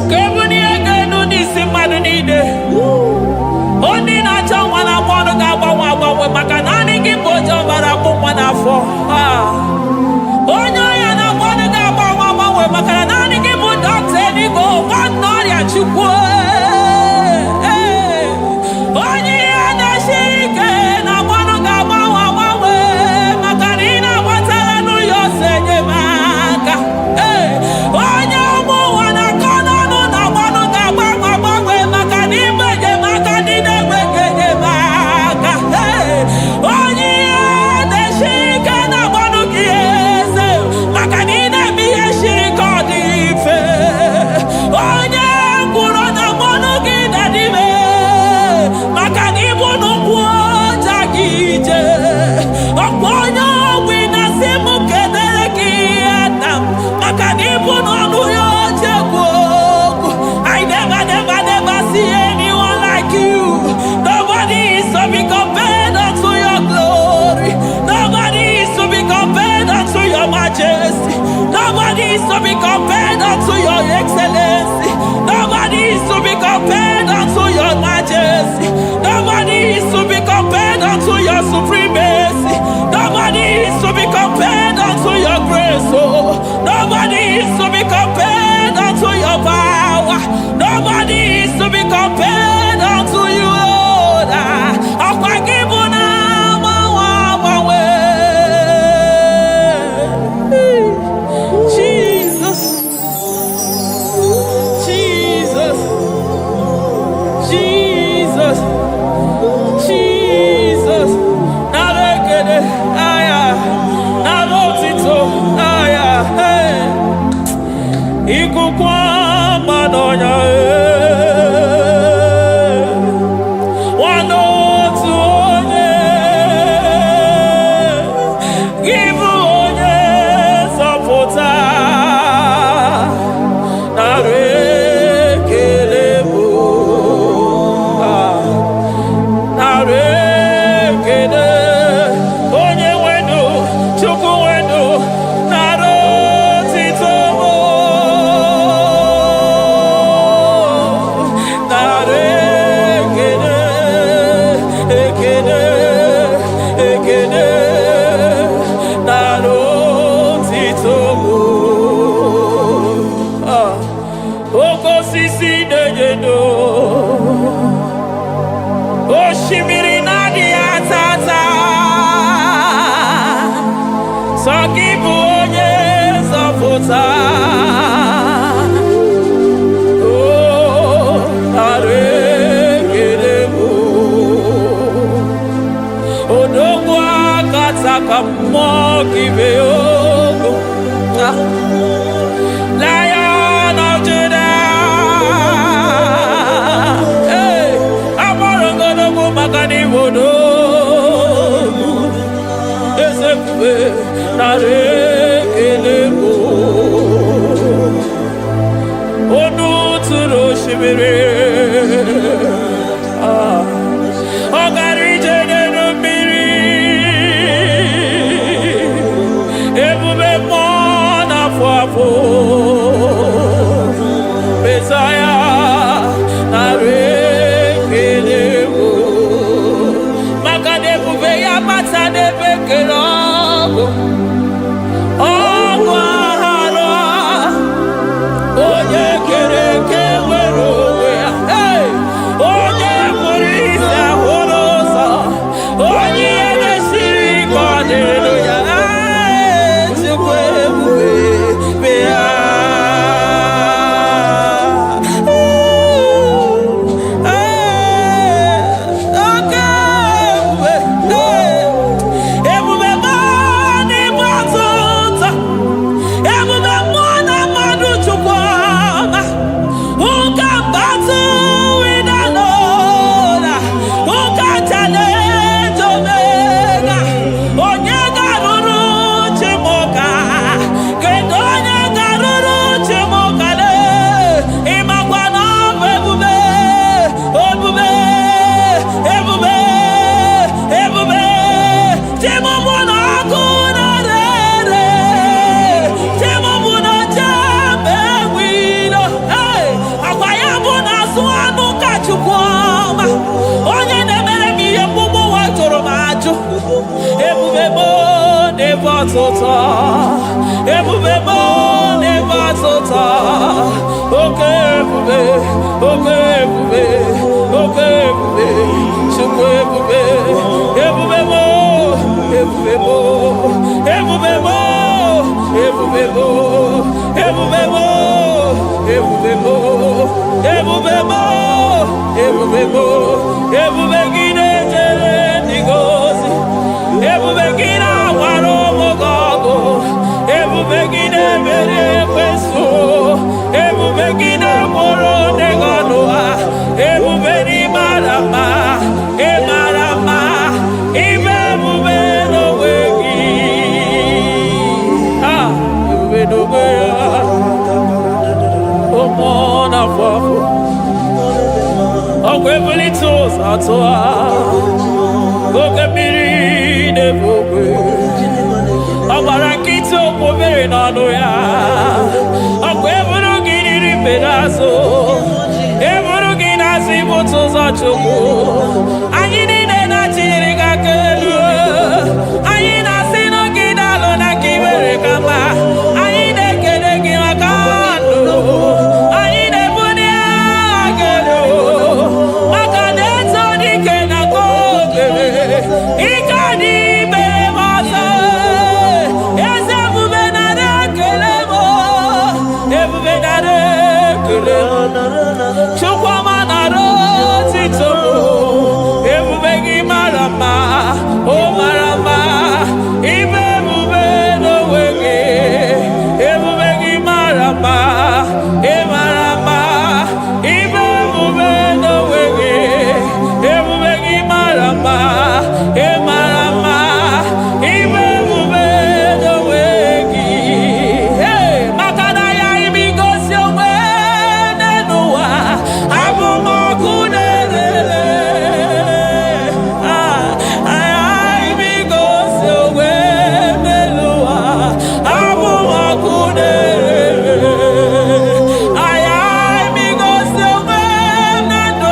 D: Kebuni aganu nisi madu nide. Oni na changwa na mwana gaba maka nani kibojo bara kumwana fo. Onyo ya na mwana gaba maka nani kibojo teni go mwana ya chukwe. Onyi ya na shike na mwana gaba maka nina watala nu yose maka. Onyo mu wana kono nu na mwana gaba maka nimbe maka nina wege maka. Onyi ya na shike na mwana kiese maka nina miye shiko dife. Onye nguro na mwana gida dive maka nibu nukwo jagije. Oponyo wina simu kedere kiyata maka nibu nonu yo jegwogu. I never see anyone like you. Nobody is to be compared unto your glory. Nobody is to be compared unto your majesty. Nobody is to be compared unto your excellency. Nobody is to be compared unto your majesty. Nobody is to be compared unto your supremacy. Nobody is to be compared unto your grace. Oh, nobody is to be compared unto your power. Nobody is to be compared unto you, Lord. Jesus, Jesus, Jesus, Jesus. Narekede, aya, narotito, aya, hey. Ikukwa madonya, wanotu onye, givu onye sapota, narekele bo, narekele, onye wendo, chuku wendo, narotito bo, narekele, ekele, ekele, narotito bo. Oko sisi dejedo, oshimiri nadi atata, sokibu onye zafota, oh, arekelebo, odogwa kataka mokibe ogo, Lion of Judah, hey, Amorongodogu makani wodo, esekwe narekelebo, onu turo shimere, ogari jene numbiri, ebube mona fuafo. Messiah, narekelebo, makade buve ya mata de bekerogo, ogwa haro, oye kereke wero we n'ịbatụta ebube mo n'ịbatụta oke ebube oke ebube oke ebube chukwu ebube ebube mo ebube mo ebube mo ebube mo ebube mo ebube mo ebube mo ebube mo ebube gị na-ejere ndị gozi ebube gị na-agwara ụmụgọgụ ebube gị na-emere ekwensu ebube gị na-akpọrọ ndị gọnụ ha ebube n'ịmara mma ịmara mma ime ebube n'onwe gị ebube n'onwe ya ụmụ n'afọ ọgwụ ebulite ụzọ atụ ha oke mmiri na-ebu ogwe ọ gbara nkịtị okwu mere n'ọnụ ya ọgwụ eburu gị riri mbere azụ eburu gị na-azụ ibute ụzọ chukwu anyị niile na-achịnyere gị aka elu anyị na-asị n'oge na-alụ na ka imere ka mma anyị na-ekele gị maka ndụ anyị na-ebunye agha elu maka na-eto dike na ka ogere ike dị mere m ọzọ eze ebube nara ekele m ebube nara ekele chukwuma nara otito ebube gị mara mma o mara mma ibe ebube n'onwe gị ebube gị mara mma ị mara mma ibe ebube n'onwe gị ebube gị mara mma ị mara mma ibe ebube n'onwe gị maka na ya ime igosi onwe n'ụwa abụmọkụ na-erere ime igosi onwe n'ụwa abụmọkụ na-erere ime igosi onwe na ndụ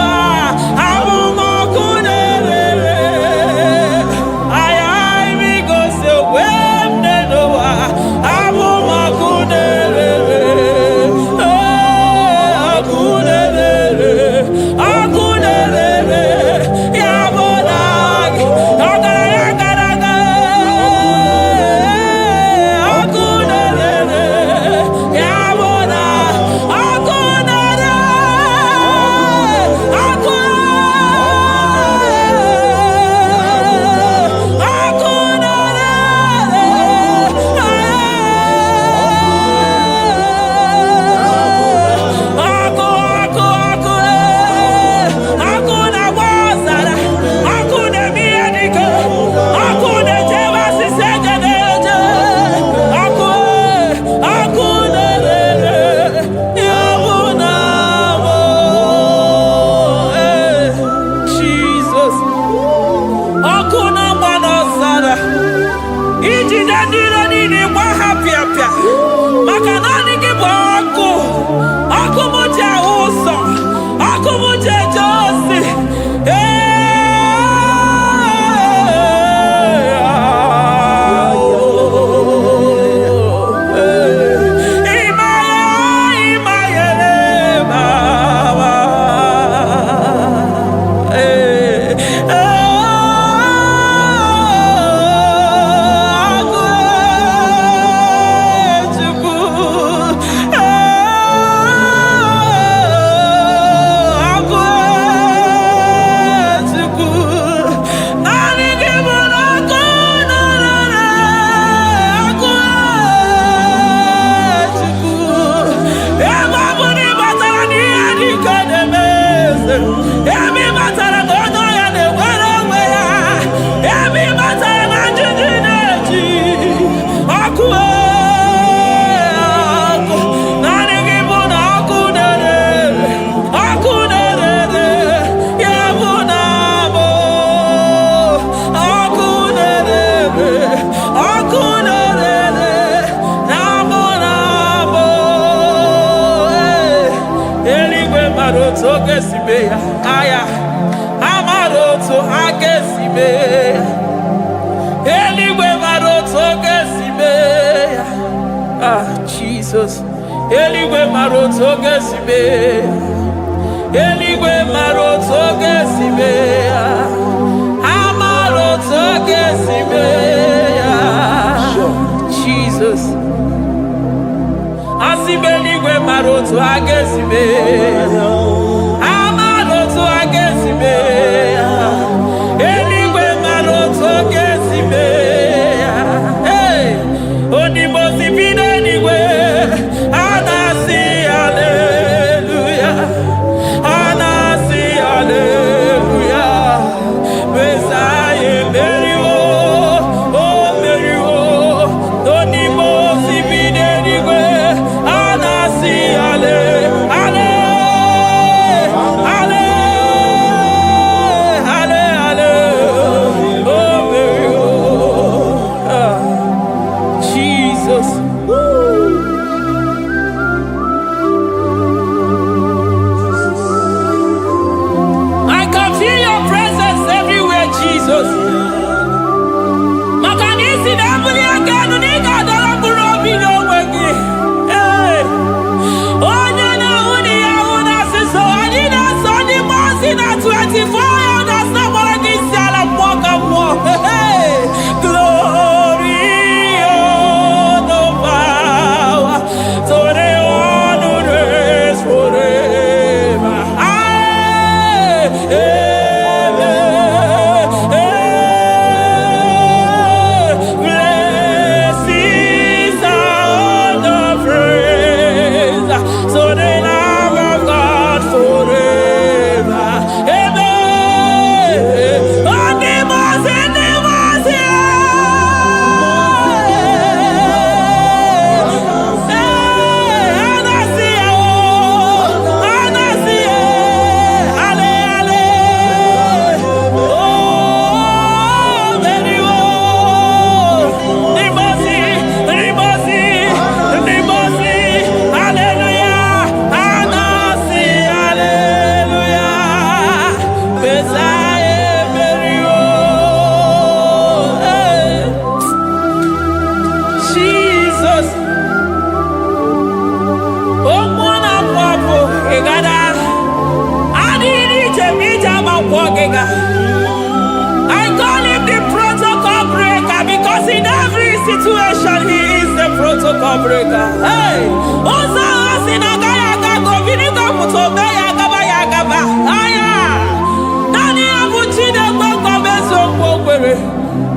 D: abụmọkụ na-erere ime igosi onwe n'ụwa abụmọkụ na-erere ọkụ na-erere ọkụ na-erere ya bụ na gị ọgaranya gara aga ọkụ na-erere ya bụ na ọkụ na-erere ọkụ ọkụ na-agba ọzara ọkụ na-eme ihe dike ọkụ na-ejebe asịsị egede eje ọkụ na-erere ya bụ na bụ Jizọs ọkụ na-agba n'ọzara ijide ndị iro niile gba ha pịapịa maka naanị gị bụ ọkụ ọkụ m ji ahụ ụzọ ọkụ m ji eje ozi ebe batara na onye ọya na-enwere onwe ya ebe batara na njiji na-eji ọkụ ọkụ naanị gị bụ na ọkụ na-erere ya bụ na bụ ọkụ na-erere na bụ eluigwe mara otu oge si mee ya aya amara otu aka esi mee ya eluigwe mara otu oge si Eligwe maroto gesibe. Eligwe maroto gesibe. Amaroto gesibe. Jesus. Asibe eligwe maroto agesibe. Amaroto agesibe. Eligwe maroto gesibe. Hey, onimosi bide eligwe. Anasi hallelujah. Anasi hallelujah. Messiah Meriwo. Oh Meriwo. Onimosi bide eligwe. Anasi hallelujah. I call him the protocol breaker because in every situation he is the protocol breaker. Hey, Osa Asinaga Yagago, Viniga Mutobe Yagaba Yagaba. Aya, Nani Abuchina Boko Beso Pogwere.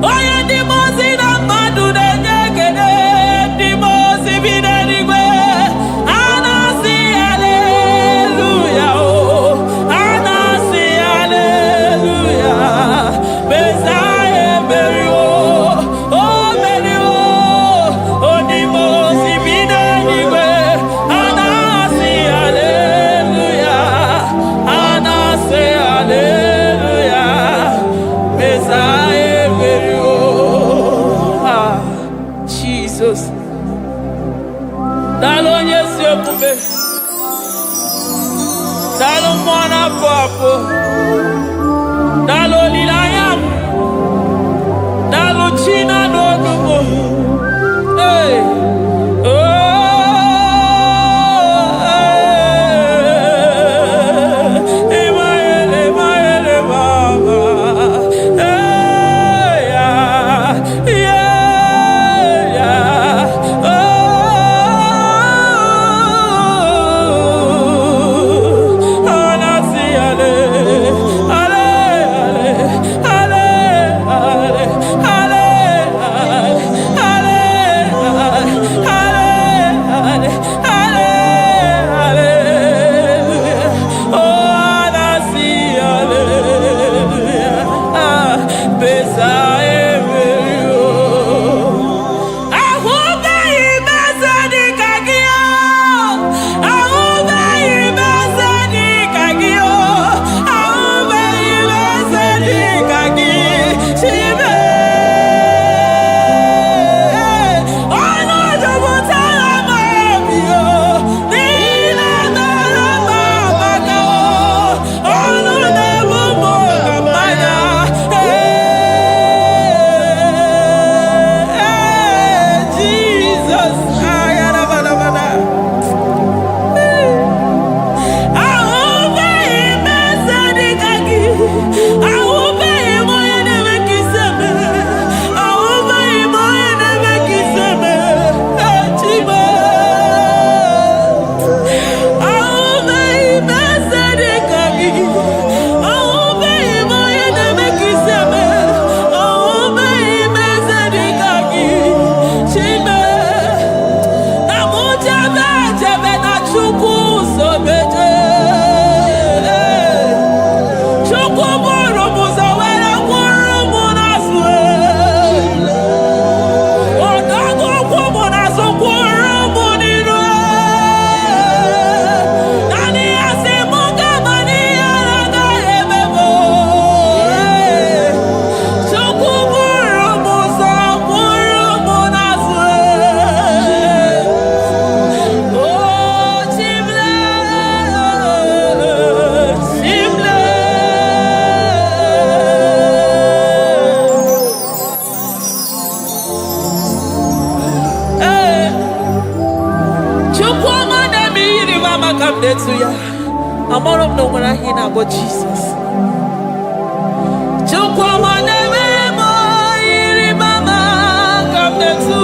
D: Oya Dimozina Madu de Negede, Dimozi Vineriwe. Anasi hallelujah. Anasi hallelujah. Messiah Meriwo. Oh Meriwo. Oh Dimozi Vineriwe. Anasi hallelujah. Anasi hallelujah. Messiah Meriwo. Ah, Jesus. Dalo Yesu Okube. Dalo Mwana Papo. Dalo Lilayam. Dalo China Nodumo. Hey. Oh. Emaele, Emaele, Baba. Hey, yeah. Yeah, yeah. Oh. Anasi ale. come there to ya. I'm all of no when I hear about Jesus. Chukwama neme mo iri mama come there to